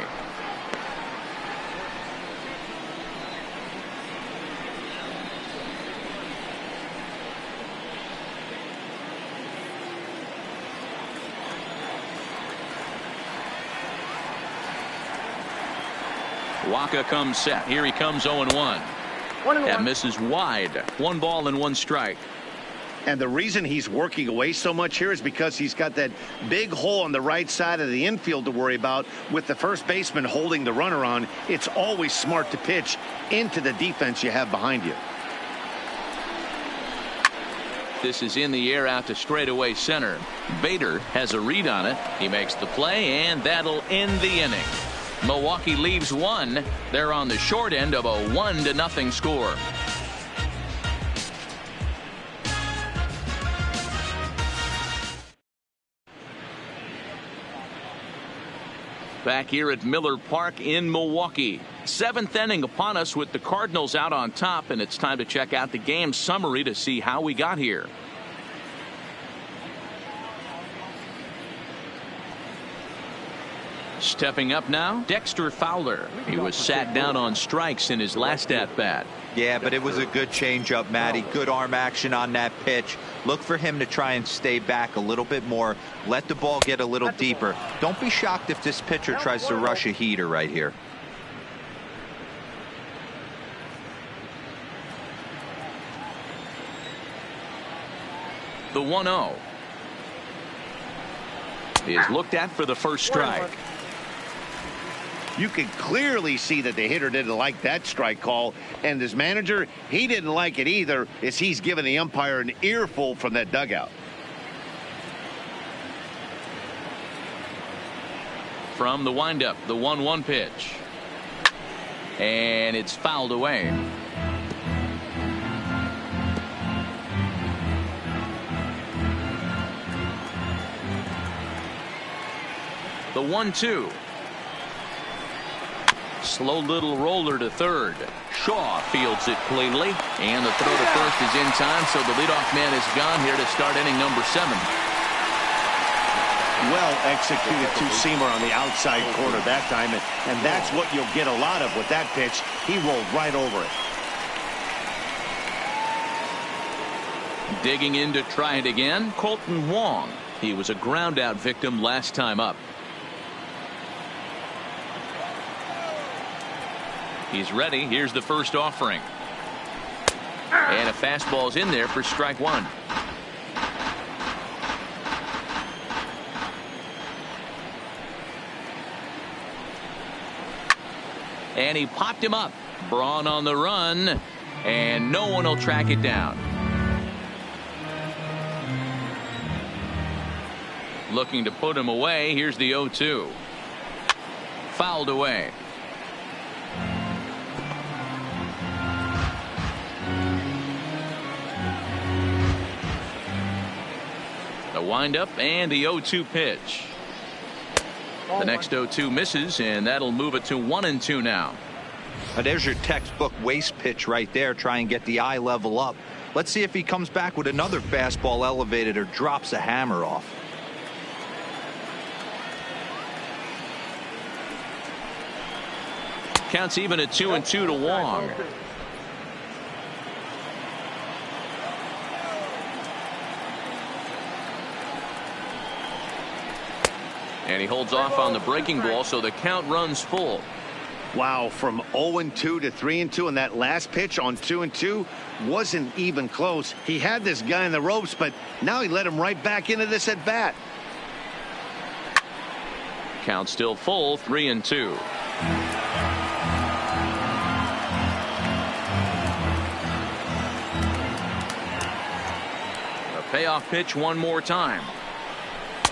Wacha comes set. Here he comes 0-1. That misses wide. 1 ball and 1 strike. And the reason he's working away so much here is because he's got that big hole on the right side of the infield to worry about. With the first baseman holding the runner on, it's always smart to pitch into the defense you have behind you. This is in the air out to straightaway center. Bader has a read on it. He makes the play, and that'll end the inning. Milwaukee leaves 1. They're on the short end of a 1-0 score. Back here at Miller Park in Milwaukee. 7th inning upon us with the Cardinals out on top, and it's time to check out the game summary to see how we got here. Stepping up now, Dexter Fowler. He was sat down on strikes in his last at-bat. Yeah, but it was a good changeup, Matty. Good arm action on that pitch. Look for him to try and stay back a little bit more. Let the ball get a little deeper. Don't be shocked if this pitcher tries to rush a heater right here. The 1-0 is looked at for the first strike. You can clearly see that the hitter didn't like that strike call, and his manager, he didn't like it either, as he's giving the umpire an earful from that dugout. From the windup, the 1-1 pitch, and it's fouled away. The 1-2. Slow little roller to third. Shaw fields it cleanly, and the throw to first is in time, so the leadoff man is gone here to start inning number 7. Well executed two-seamer on the outside corner that time, and that's what you'll get a lot of with that pitch. He rolled right over it. Digging in to try it again, Colton Wong. He was a ground-out victim last time up. He's ready. Here's the first offering. And a fastball's in there for strike 1. And he popped him up. Braun on the run, and no one will track it down. looking to put him away. Here's the 0-2. Fouled away. The windup and the 0-2 pitch. The next 0-2 misses, and that'll move it to 1-2 now. There's your textbook waste pitch right there. Try and get the eye level up. Let's see if he comes back with another fastball elevated or drops a hammer off. Counts even at 2-2 to Wong. And he holds off on the breaking ball, so the count runs full. Wow, from 0-2 to 3-2, and that last pitch on 2-2 wasn't even close. He had this guy in the ropes, but now he let him right back into this at bat. Count still full, 3-2. A payoff pitch one more time.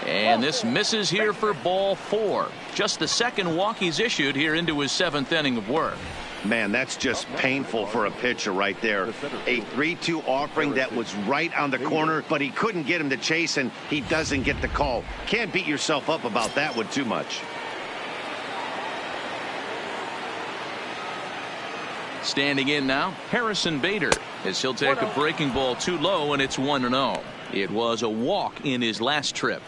And this misses here for ball 4. Just the second walk he's issued here into his 7th inning of work. Man, that's just painful for a pitcher right there. A 3-2 offering that was right on the corner, but he couldn't get him to chase, and he doesn't get the call. Can't beat yourself up about that one too much. Standing in now, Harrison Bader, as he'll take a breaking ball too low, and it's 1-0. It was a walk in his last trip.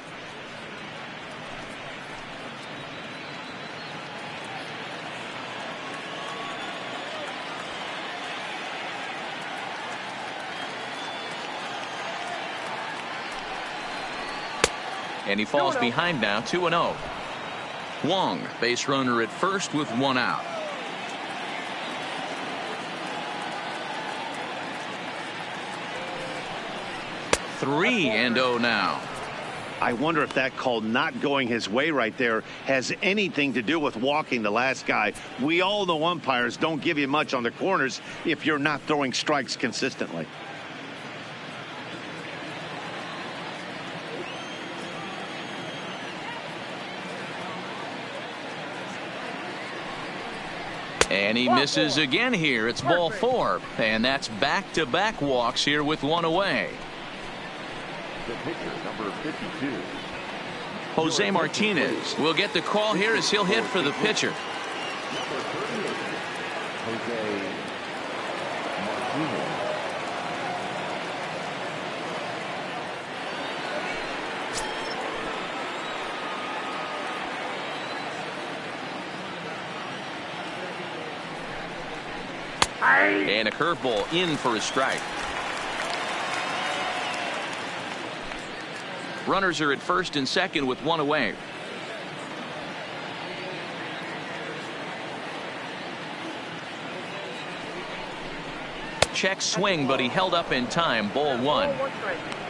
And he falls behind now, 2-0. Wong, base runner at first with 1 out. Three and 0 now. I wonder if that call not going his way right there has anything to do with walking the last guy. We all know umpires don't give you much on the corners if you're not throwing strikes consistently. And he misses again here. It's ball 4. And that's back-to-back walks here with 1 away. The pitcher, number 52. Jose Martinez will get the call here as he'll hit for the pitcher. Number 38, Jose Martinez. And a curveball in for a strike. Runners are at first and second with 1 away. Check swing, but he held up in time. Ball 1.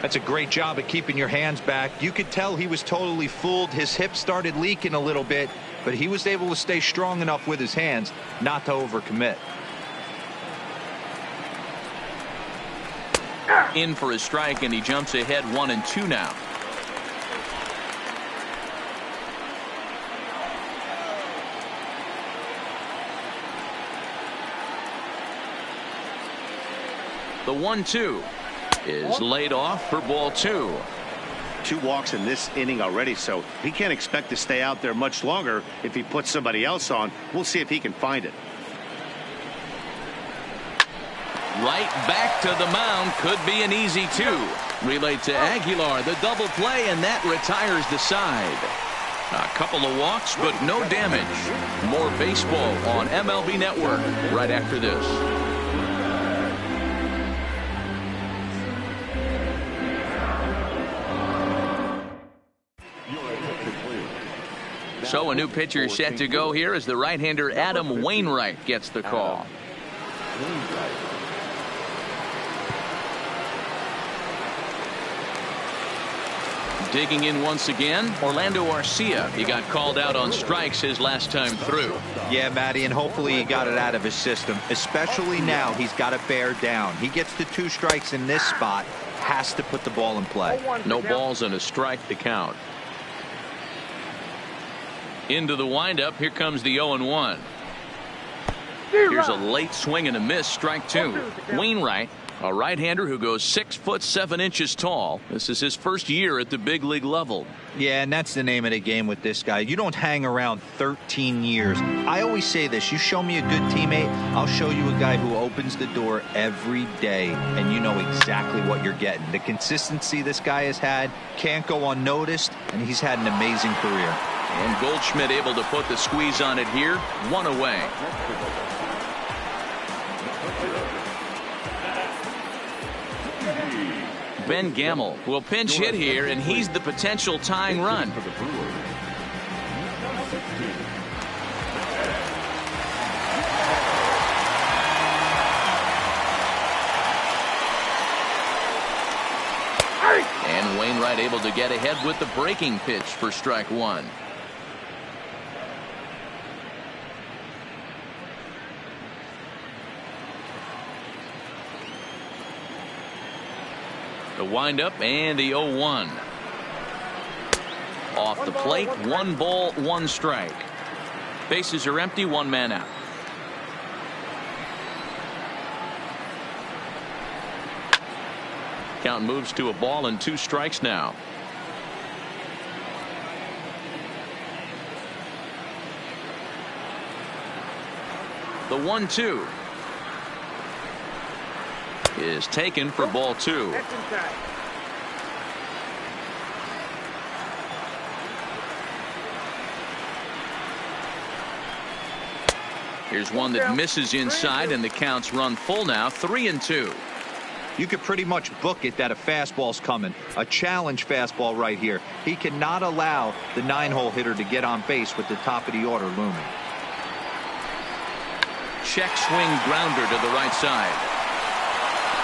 That's a great job of keeping your hands back. You could tell he was totally fooled. His hip started leaking a little bit, but he was able to stay strong enough with his hands not to overcommit. In for a strike, and he jumps ahead 1-2 now. The 1-2 is laid off for ball 2. 2 walks in this inning already, so he can't expect to stay out there much longer if he puts somebody else on. We'll see if he can find it. Right back to the mound. Could be an easy 2. Relayed to Aguilar. The double play, and that retires the side. A couple of walks, but no damage. More baseball on MLB Network right after this. So a new pitcher set to go here as the right-hander Adam Wainwright gets the call. Digging in once again, Orlando Arcia. He got called out on strikes his last time through. Yeah, Matty, and hopefully he got it out of his system. Especially now, he's got to bear down. He gets the 2 strikes in this spot, has to put the ball in play. No balls and a strike to count. Into the windup. Here comes the 0-1. Here's a late swing and a miss. Strike two. Wainwright, a right-hander who goes 6'7" tall. This is his first year at the big league level. Yeah, and that's the name of the game with this guy. You don't hang around 13 years. I always say this: you show me a good teammate, I'll show you a guy who opens the door every day, and you know exactly what you're getting. The consistency this guy has had can't go unnoticed, and he's had an amazing career. And Goldschmidt able to put the squeeze on it here. One away. Ben Gamel will pinch hit here, and he's the potential tying run. And Wainwright able to get ahead with the breaking pitch for strike one. The windup and the 0-1. Off the plate, 1 ball, 1 strike. Bases are empty, 1 man out. Count moves to a ball and 2 strikes now. The 1-2 is taken for ball 2. Here's one that misses inside, and the count's run full now. 3-2. You could pretty much book it that a fastball's coming. A challenge fastball right here. He cannot allow the 9-hole hitter to get on base with the top of the order looming. Check swing grounder to the right side.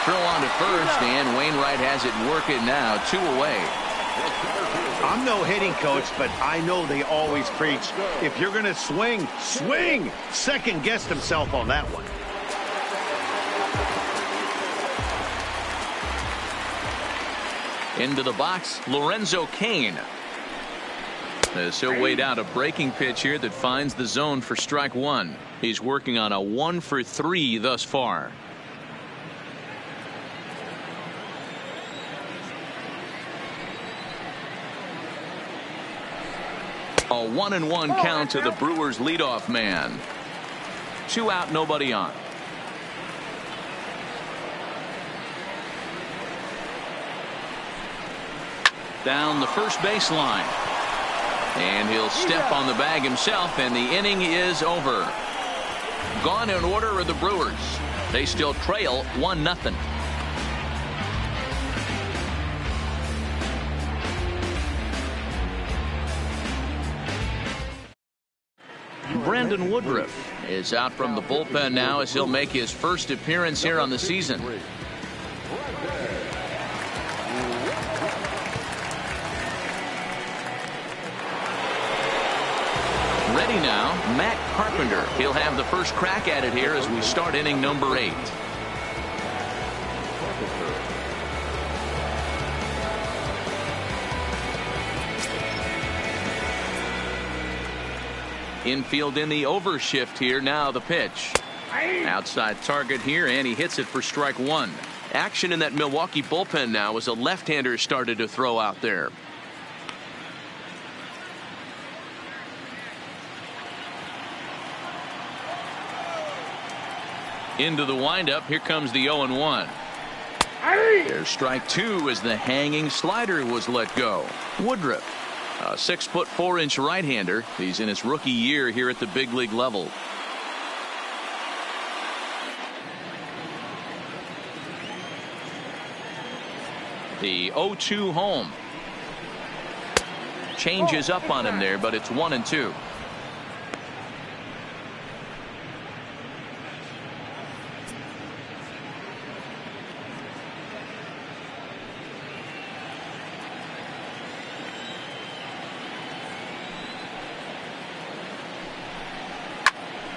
Throw on to first, and Wainwright has it working now. 2 away. I'm no hitting coach, but I know they always preach, if you're going to swing, swing. Second guessed himself on that one. Into the box, Lorenzo Cain. As he'll wait out a breaking pitch here that finds the zone for strike one. He's working on a 1 for 3 thus far. A 1-1 count to the Brewers leadoff man. 2 out, nobody on. Down the first baseline. And he'll step on the bag himself, and the inning is over. Gone in order are the Brewers. They still trail 1-0. Brandon Woodruff is out from the bullpen now as he'll make his first appearance here on the season. Ready now, Matt Carpenter. He'll have the first crack at it here as we start inning number 8. Infield in the overshift here. Now the pitch. Outside target here, and he hits it for strike one. Action in that Milwaukee bullpen now as a left-hander started to throw out there. Into the windup. Here comes the 0-1. There's strike two as the hanging slider was let go. Woodruff, a 6'4" right-hander. He's in his rookie year here at the big league level. The 0-2 home. Changes up on him there, but it's 1-2.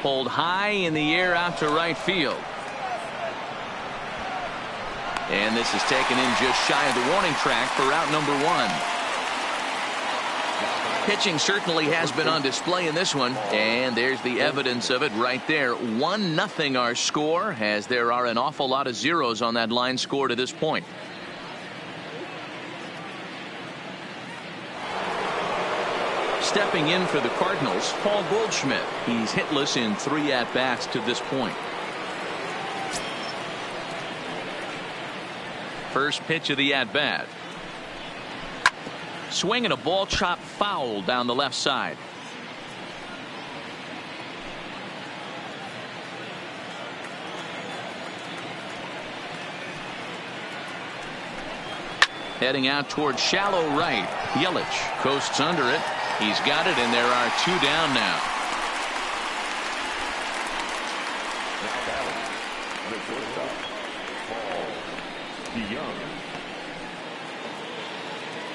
Pulled high in the air out to right field. And this is taken in just shy of the warning track for out number 1. Pitching certainly has been on display in this one, and there's the evidence of it right there. 1-0 our score, as there are an awful lot of zeros on that line score to this point. Stepping in for the Cardinals, Paul Goldschmidt. He's hitless in 3 at-bats to this point. First pitch of the at-bat. Swing and a ball chopped foul down the left side. Heading out toward shallow right. Yelich coasts under it. He's got it, and there are 2 down now. The shortstop, Paul DeYoung.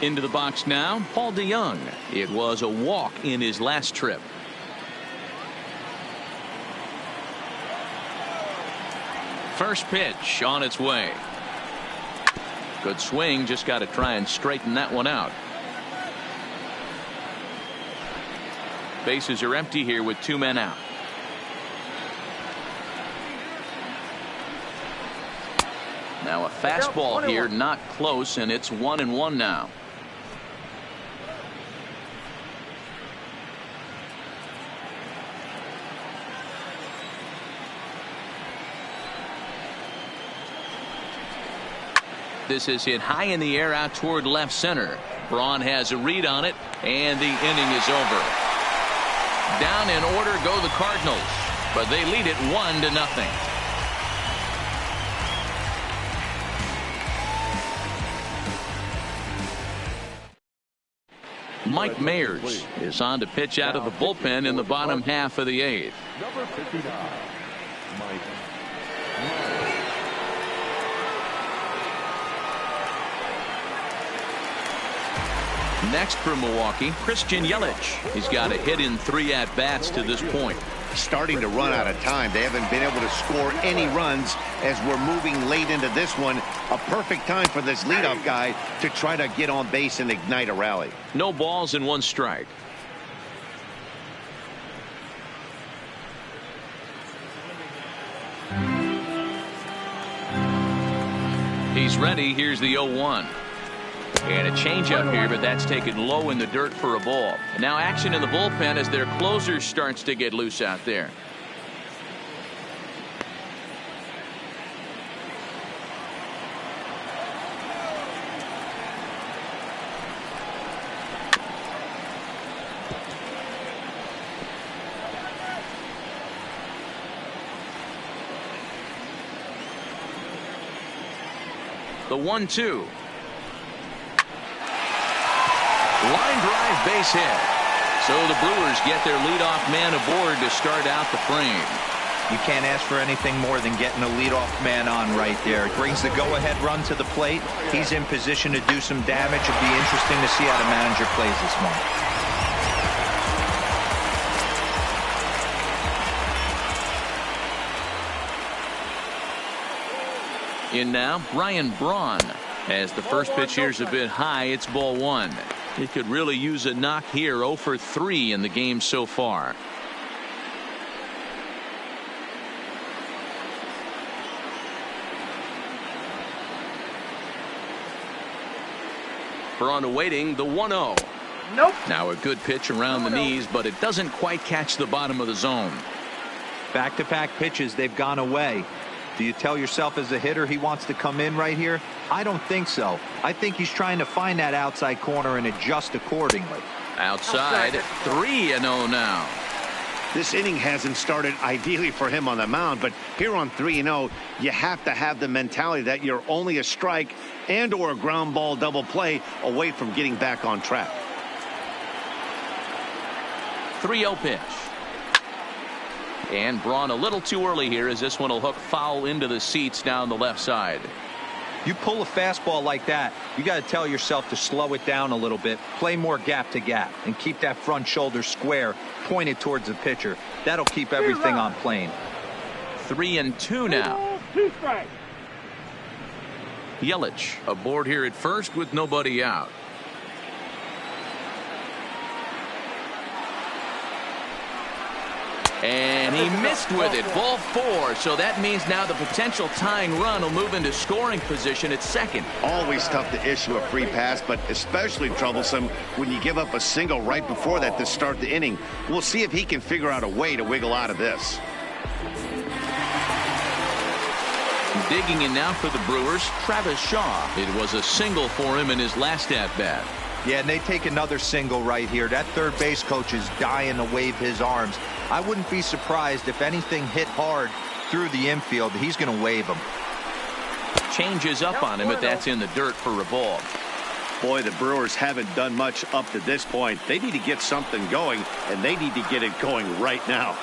Into the box now, Paul DeYoung. It was a walk in his last trip. First pitch on its way. Good swing, just got to try and straighten that one out. Bases are empty here with 2 men out. Now a fastball here, not close, and it's 1-1 now. This is hit high in the air out toward left center. Braun has a read on it, and the inning is over. Down in order go the Cardinals, but they lead it 1-0. Mike Mayers is on to pitch out of the bullpen in the bottom half of the 8th. Number 59, Mike. Next for Milwaukee, Christian Yelich. He's got a hit in 3 at-bats to this point. Starting to run out of time. They haven't been able to score any runs as we're moving late into this one. A perfect time for this leadoff guy to try to get on base and ignite a rally. No balls and 1 strike. He's ready. Here's the 0-1. And a changeup here, but that's taken low in the dirt for a ball. Now action in the bullpen as their closer starts to get loose out there. The 1-2. Line drive, base hit. So the Brewers get their leadoff man aboard to start out the frame. You can't ask for anything more than getting a leadoff man on right there. It brings the go-ahead run to the plate. He's in position to do some damage. It'll be interesting to see how the manager plays this one. In now, Ryan Braun. As the first pitch here's a bit high, it's ball 1. He could really use a knock here. 0 for 3 in the game so far. Braun awaiting the 1-0. Nope. Now a good pitch around the knees, but it doesn't quite catch the bottom of the zone. Back-to-back pitches, they've gone away. Do you tell yourself as a hitter he wants to come in right here? I don't think so. I think he's trying to find that outside corner and adjust accordingly. Outside, 3-0 now. This inning hasn't started ideally for him on the mound, but here on 3-0, you have to have the mentality that you're only a strike and or a ground ball double play away from getting back on track. 3-0 pitch. And Braun a little too early here as this one will hook foul into the seats down the left side. You pull a fastball like that, you got to tell yourself to slow it down a little bit, play more gap to gap, and keep that front shoulder square pointed towards the pitcher. That'll keep everything on plane. 3-2 now. 2 strikes. Yelich aboard here at first with nobody out. And he missed with it. Ball 4. So that means now the potential tying run will move into scoring position at second. Always tough to issue a free pass, but especially troublesome when you give up a single right before that to start the inning. We'll see if he can figure out a way to wiggle out of this. Digging in now for the Brewers, Travis Shaw. It was a single for him in his last at-bat. Yeah, and they take another single right here. That third base coach is dying to wave his arms. I wouldn't be surprised if anything hit hard through the infield. He's going to wave them. Changes up on him, but that's in the dirt for a ball. Boy, the Brewers haven't done much up to this point. They need to get something going, and they need to get it going right now.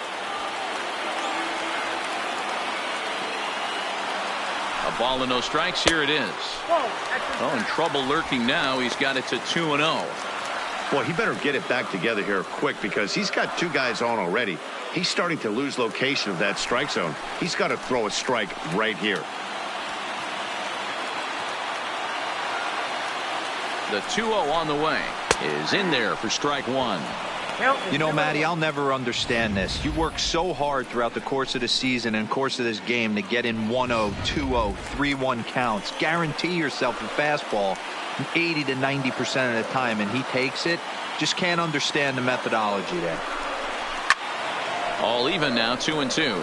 A ball and no strikes. Here it is. Oh, in trouble lurking now. He's got it to 2-0. Boy, he better get it back together here quick because he's got 2 guys on already. He's starting to lose location of that strike zone. He's got to throw a strike right here. The 2-0 on the way is in there for strike 1. You know, Matty, I'll never understand this. You work so hard throughout the course of the season and course of this game to get in 1-0, 2-0, 3-1 counts. Guarantee yourself a fastball 80 to 90% of the time, and he takes it. Just can't understand the methodology there. All even now, 2-2.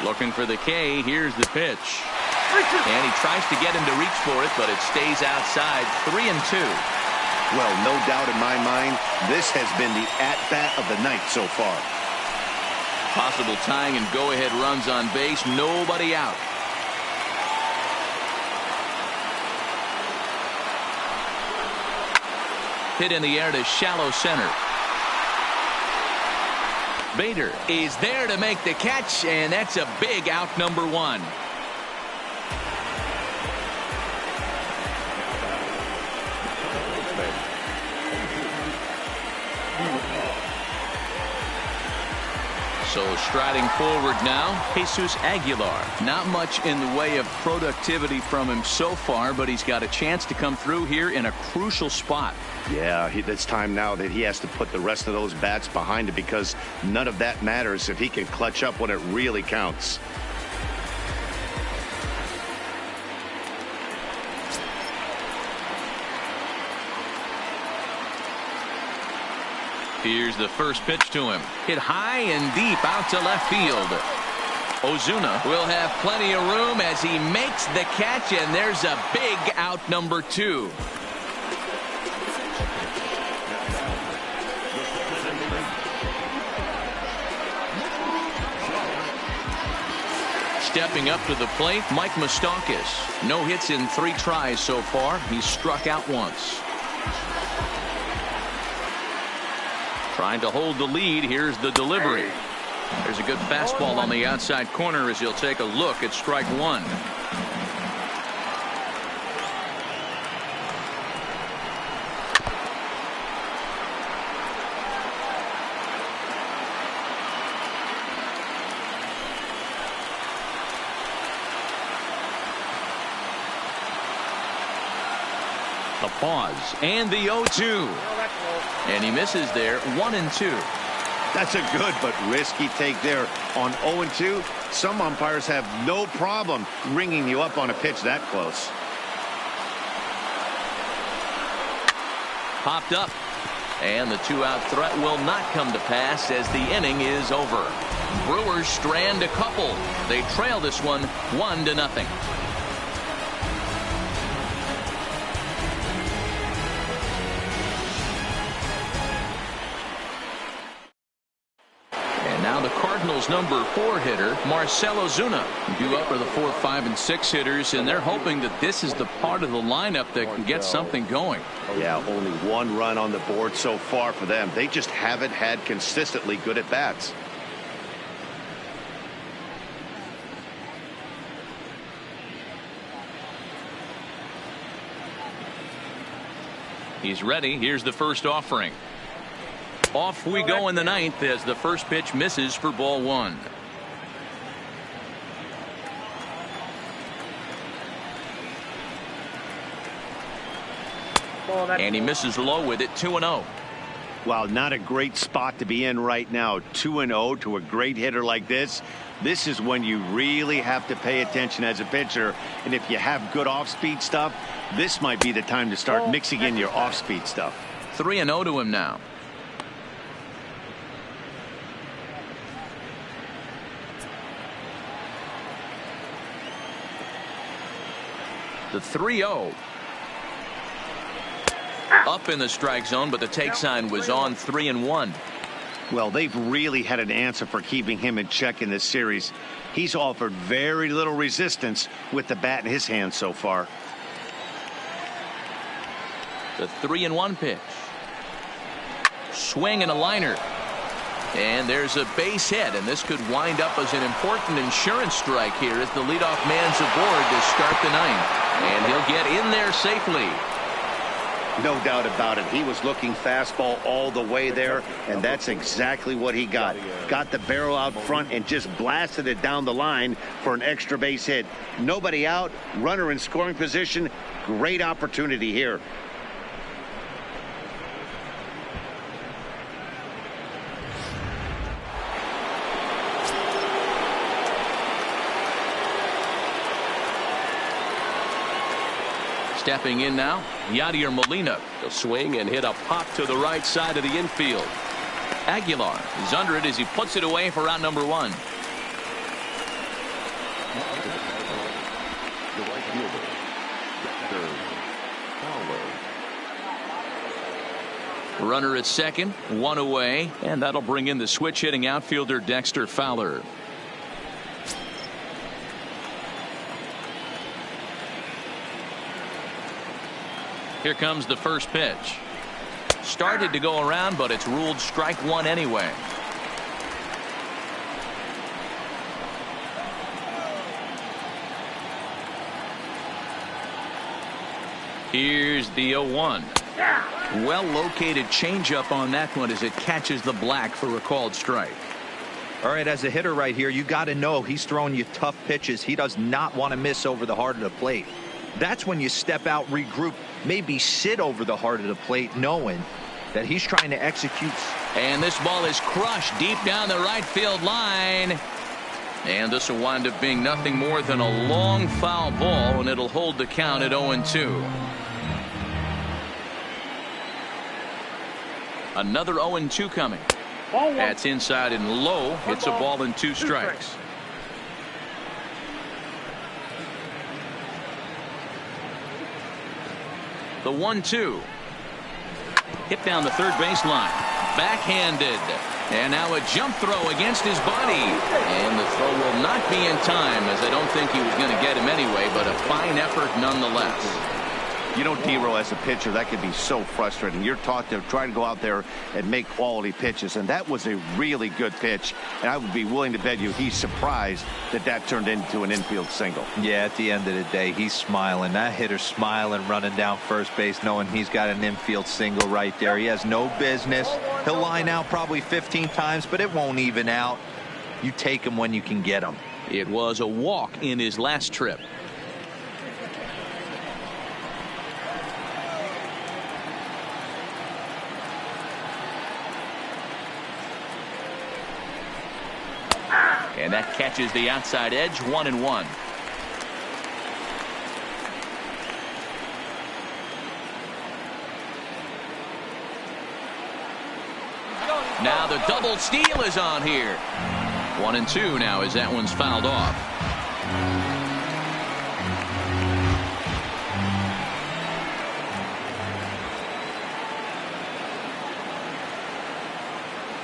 Looking for the K. Here's the pitch. And he tries to get him to reach for it, but it stays outside. 3-2. Well, no doubt in my mind, this has been the at-bat of the night so far. Possible tying and go-ahead runs on base. Nobody out. Hit in the air to shallow center. Bader is there to make the catch, and that's a big out, number 1. So striding forward now, Jesus Aguilar. Not much in the way of productivity from him so far, but he's got a chance to come through here in a crucial spot. Yeah, it's time now that he has to put the rest of those bats behind it because none of that matters if he can clutch up when it really counts. Here's the first pitch to him. Hit high and deep out to left field. Ozuna will have plenty of room as he makes the catch, and there's a big out, number 2. Stepping up to the plate, Mike Moustakas. No hits in 3 tries so far. He's struck out once. Trying to hold the lead. Here's the delivery. There's a good fastball on the outside corner as he'll take a look at strike 1. A pause and the 0-2. And he misses there. 1-2. That's a good but risky take there on 0-2. Some umpires have no problem ringing you up on a pitch that close. Popped up. And the 2-out threat will not come to pass as the inning is over. Brewers strand a couple. They trail this one 1-0. Cardinals number 4 hitter Marcell Ozuna due up for the 4, 5, and 6 hitters, and they're hoping that this is the part of the lineup that can get something going. Yeah, only 1 run on the board so far for them. They just haven't had consistently good at bats. He's ready. Here's the first offering. Off we go in the 9th as the first pitch misses for ball 1. And he misses low with it. 2-0. Well, not a great spot to be in right now. 2-0 to a great hitter like this. This is when you really have to pay attention as a pitcher. And if you have good off-speed stuff, this might be the time to start mixing in your off-speed stuff. 3-0 to him now. The 3-0. Up in the strike zone, but the take sign was on. 3-1. Well, they've really had an answer for keeping him in check in this series. He's offered very little resistance with the bat in his hand so far. The 3-1 pitch. Swing and a liner. And there's a base hit, and this could wind up as an important insurance strike here as the leadoff man's aboard to start the ninth. And he'll get in there safely. No doubt about it. He was looking fastball all the way there, and that's exactly what he got. Got the barrel out front and just blasted it down the line for an extra base hit. Nobody out, runner in scoring position. Great opportunity here. Stepping in now, Yadier Molina. He'll swing and hit a pop to the right side of the infield. Aguilar is under it as he puts it away for out number 1. The right fielder, Dexter Fowler. Runner at second, 1 away, and that'll bring in the switch hitting outfielder Dexter Fowler. Here comes the first pitch. Started to go around, but it's ruled strike 1 anyway. Here's the 0-1. Well located changeup on that one as it catches the black for a called strike. All right, as a hitter right here, you got to know he's throwing you tough pitches. He does not want to miss over the heart of the plate. That's when you step out, regroup, maybe sit over the heart of the plate, knowing that he's trying to execute. And this ball is crushed deep down the right field line. And this will wind up being nothing more than a long foul ball, and it'll hold the count at 0-2. Another 0-2 coming. That's inside and low. It's a ball and 2 strikes. The 1-2. Hit down the third baseline. Backhanded. And now a jump throw against his body. And the throw will not be in time, as I don't think he was going to get him anyway, but a fine effort nonetheless. You know, D-Row, as a pitcher, that can be so frustrating. You're taught to try to go out there and make quality pitches, and that was a really good pitch. And I would be willing to bet you he's surprised that that turned into an infield single. Yeah, at the end of the day, he's smiling. That hitter's smiling, running down first base, knowing he's got an infield single right there. He has no business. He'll line out probably 15 times, but it won't even out. You take him when you can get him. It was a walk in his last trip. And that catches the outside edge. 1-1. Now the double steal is on here. 1-2 now as that one's fouled off.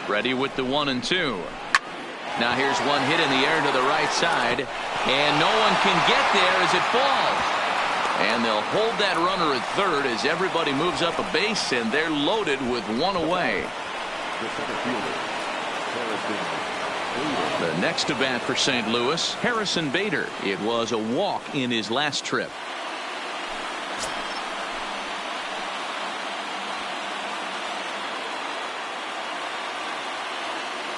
Ready with the 1-2. Now here's one hit in the air to the right side, and no one can get there as it falls. And they'll hold that runner at third as everybody moves up a base, and they're loaded with 1 away. The center fielder, Harrison Bader. The next to bat for St. Louis, Harrison Bader. It was a walk in his last trip.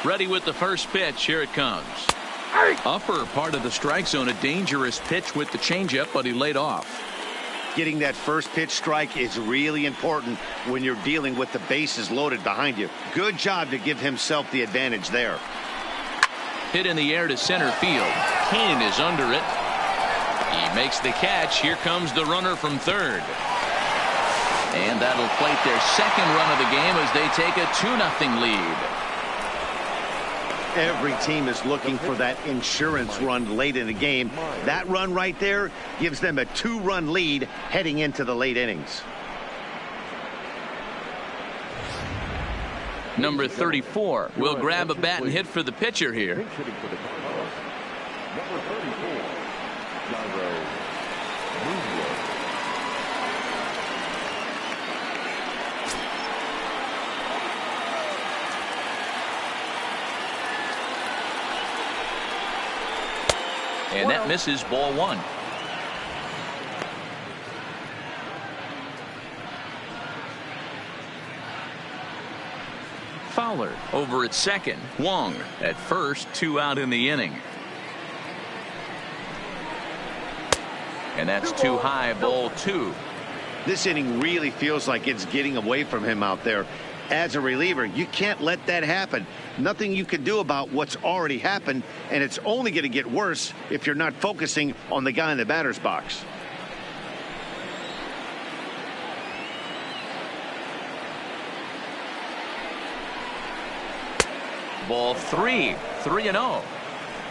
Ready with the first pitch. Here it comes. Upper part of the strike zone. A dangerous pitch with the changeup, but he laid off. Getting that first pitch strike is really important when you're dealing with the bases loaded behind you. Good job to give himself the advantage there. Hit in the air to center field. Kane is under it. He makes the catch. Here comes the runner from third. And that'll plate their second run of the game as they take a 2-0 lead. Every team is looking for that insurance run late in the game. That run right there gives them a 2-run lead heading into the late innings. Number 34 will grab a bat and hit for the pitcher here. Number 34, Gyro Munoz. And that misses, ball one. Fowler over at second. Wong at first. 2 out in the inning. And that's too high, ball two. This inning really feels like it's getting away from him out there. As a reliever, you can't let that happen. Nothing you can do about what's already happened, and it's only going to get worse if you're not focusing on the guy in the batter's box. Ball three. 3-0.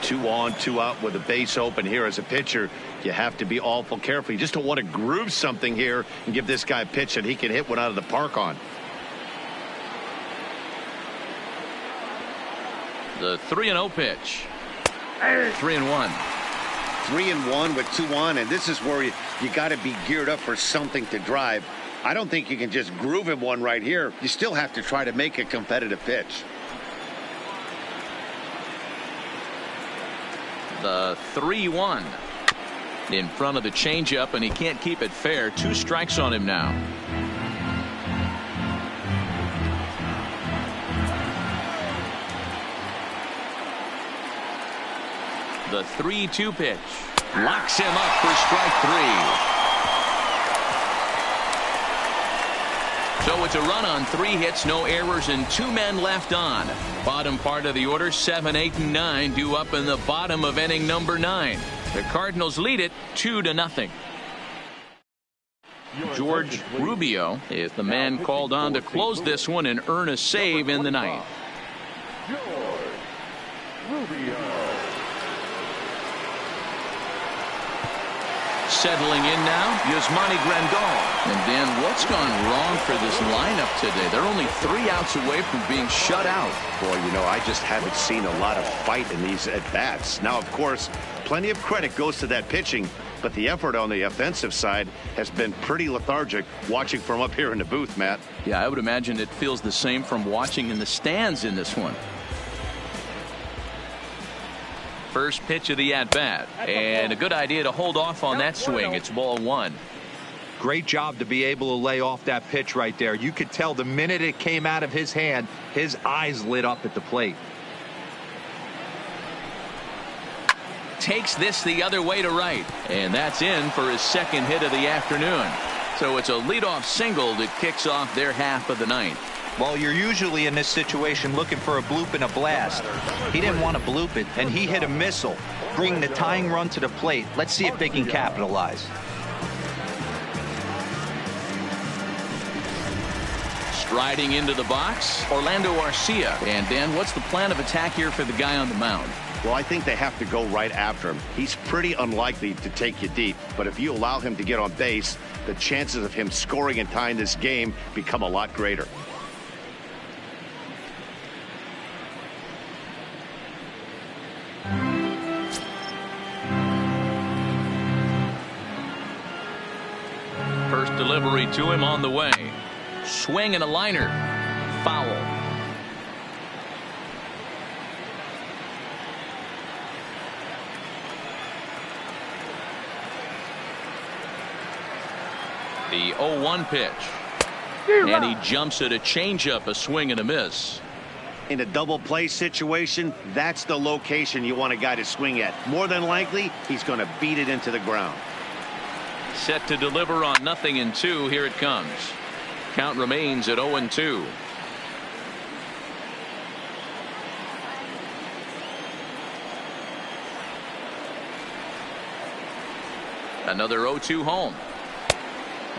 2 on, 2 out with a base open here as a pitcher. You have to be awful careful. You just don't want to groove something here and give this guy a pitch that he can hit one out of the park on. The 3-0 pitch. 3-1. 3-1 with 2 on, and this is where you got to be geared up for something to drive. I don't think you can just groove him one right here. You still have to try to make a competitive pitch. The 3-1 in front of the changeup, and he can't keep it fair. 2 strikes on him now. The 3-2 pitch locks him up for strike 3. So it's a run on 3 hits, no errors, and 2 men left on. Bottom part of the order, 7, 8, and 9 due up in the bottom of inning number 9. The Cardinals lead it 2-0. George Rubio is the man called on to close this one and earn a save in the ninth. George Rubio. Settling in now, Yasmani Grandal. And Dan, what's gone wrong for this lineup today? They're only 3 outs away from being shut out. Boy, you know, I just haven't seen a lot of fight in these at-bats. Now, of course, plenty of credit goes to that pitching, but the effort on the offensive side has been pretty lethargic watching from up here in the booth, Matt. Yeah, I would imagine it feels the same from watching in the stands in this one. First pitch of the at-bat, and a good idea to hold off on that swing. It's ball 1. Great job to be able to lay off that pitch right there. You could tell the minute it came out of his hand, his eyes lit up at the plate. Takes this the other way to right, and that's in for his second hit of the afternoon. So it's a leadoff single that kicks off their half of the ninth. Well, you're usually in this situation looking for a bloop and a blast. He didn't want to bloop it, and he hit a missile, bringing the tying run to the plate. Let's see if they can capitalize. Striding into the box, Orlando Arcia. And Dan, what's the plan of attack here for the guy on the mound? Well, I think they have to go right after him. He's pretty unlikely to take you deep, but if you allow him to get on base, the chances of him scoring and tying this game become a lot greater. First delivery to him on the way. Swing and a liner. Foul. The 0-1 pitch. And he jumps at a changeup, a swing and a miss. In a double play situation, that's the location you want a guy to swing at. More than likely, he's going to beat it into the ground. Set to deliver on 0-2. Here it comes. Count remains at 0-2. Another 0-2 home.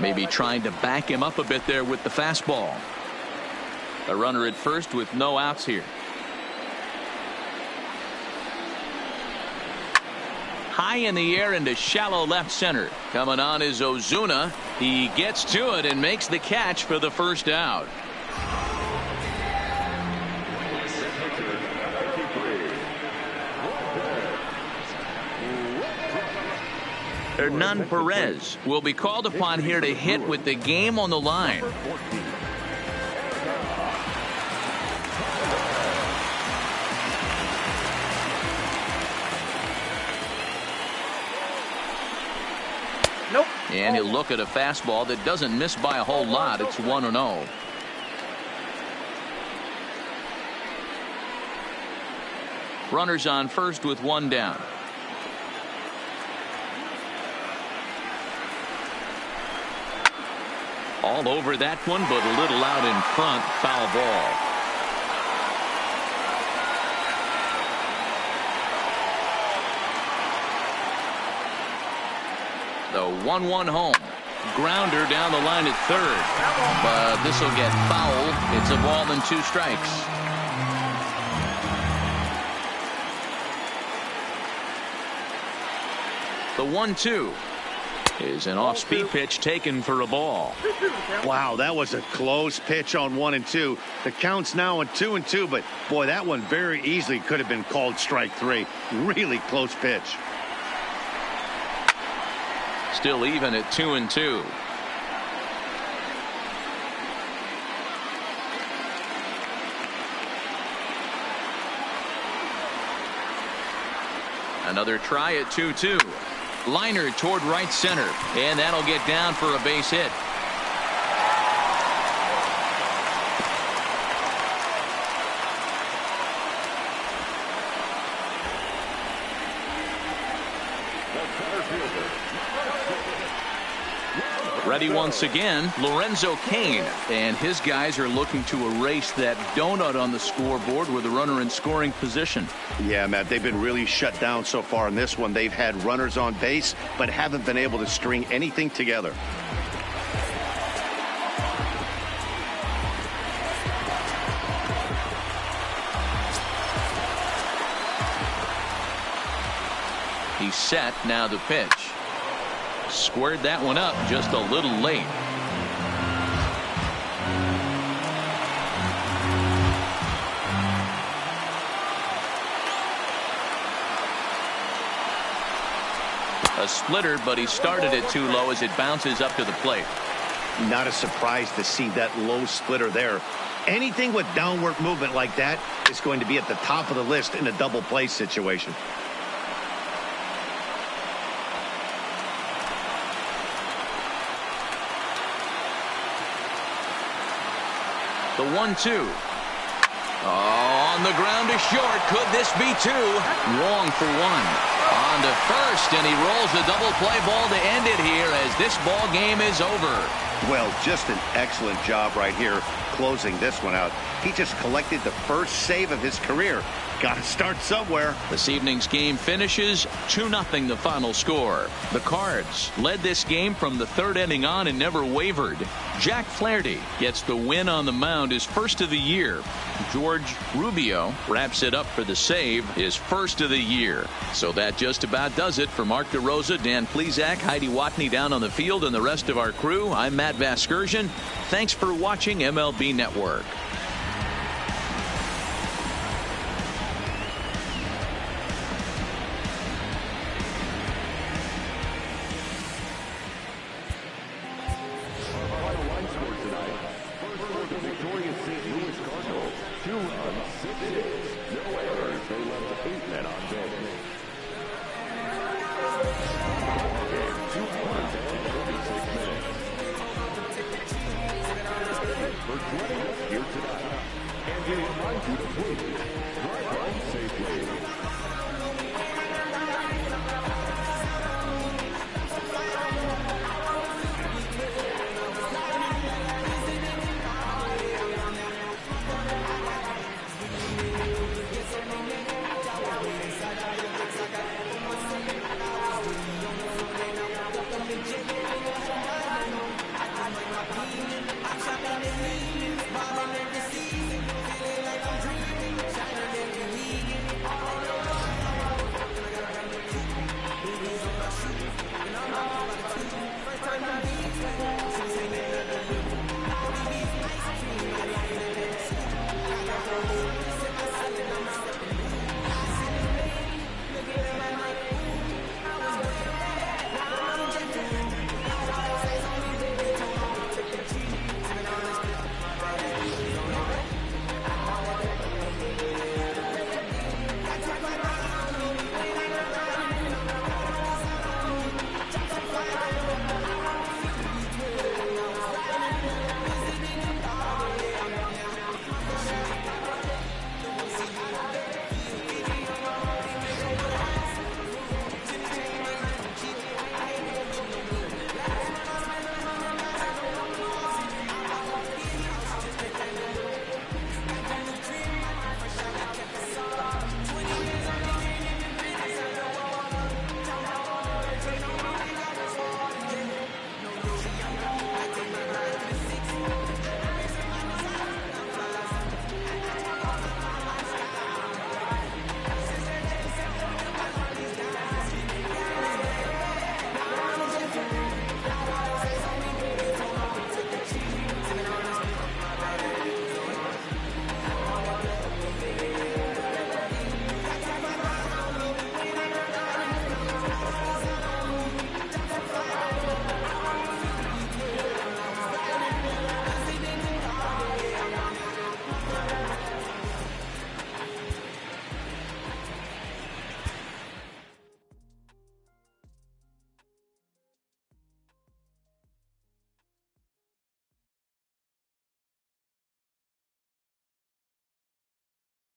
Maybe trying to back him up a bit there with the fastball. A runner at first with no outs here. High in the air into shallow left center. Coming on is Ozuna. He gets to it and makes the catch for the first out. Hernan Perez will be called upon here to hit with the game on the line. Nope. And he'll look at a fastball that doesn't miss by a whole lot. It's 1-0. Runners on first with one down. All over that one, but a little out in front. Foul ball. The 1-1 home. Grounder down the line at third. But this will get foul. It's a ball and 2 strikes. The 1-2 is an off-speed pitch taken for a ball. Wow, that was a close pitch on 1 and 2. The count's now at 2 and 2, but boy, that one very easily could have been called strike 3. Really close pitch. Still even at 2-2. Another try at 2-2. Liner toward right center, and that'll get down for a base hit. Ready once again, Lorenzo Cain, and his guys are looking to erase that donut on the scoreboard with a runner in scoring position. Yeah, Matt, they've been really shut down so far in this one. They've had runners on base, but haven't been able to string anything together. He's set, now the pitch. Squared that one up just a little late. A splitter, but he started it too low as it bounces up to the plate. Not a surprise to see that low splitter there. Anything with downward movement like that is going to be at the top of the list in a double play situation. The 1-2. Oh, on the ground to short. Could this be 2? Wrong for 1. On to first, and he rolls a double play ball to end it here as this ball game is over. Well, just an excellent job right here closing this one out. He just collected the first save of his career. Got to start somewhere. This evening's game finishes 2-0 the final score. The Cards led this game from the 3rd inning on and never wavered. Jack Flaherty gets the win on the mound, his first of the year. George Rubio wraps it up for the save, his first of the year. So that just about does it. For Mark DeRosa, Dan Plesac, Heidi Watney down on the field, and the rest of our crew, I'm Matt Vasgersian. Thanks for watching MLB Network.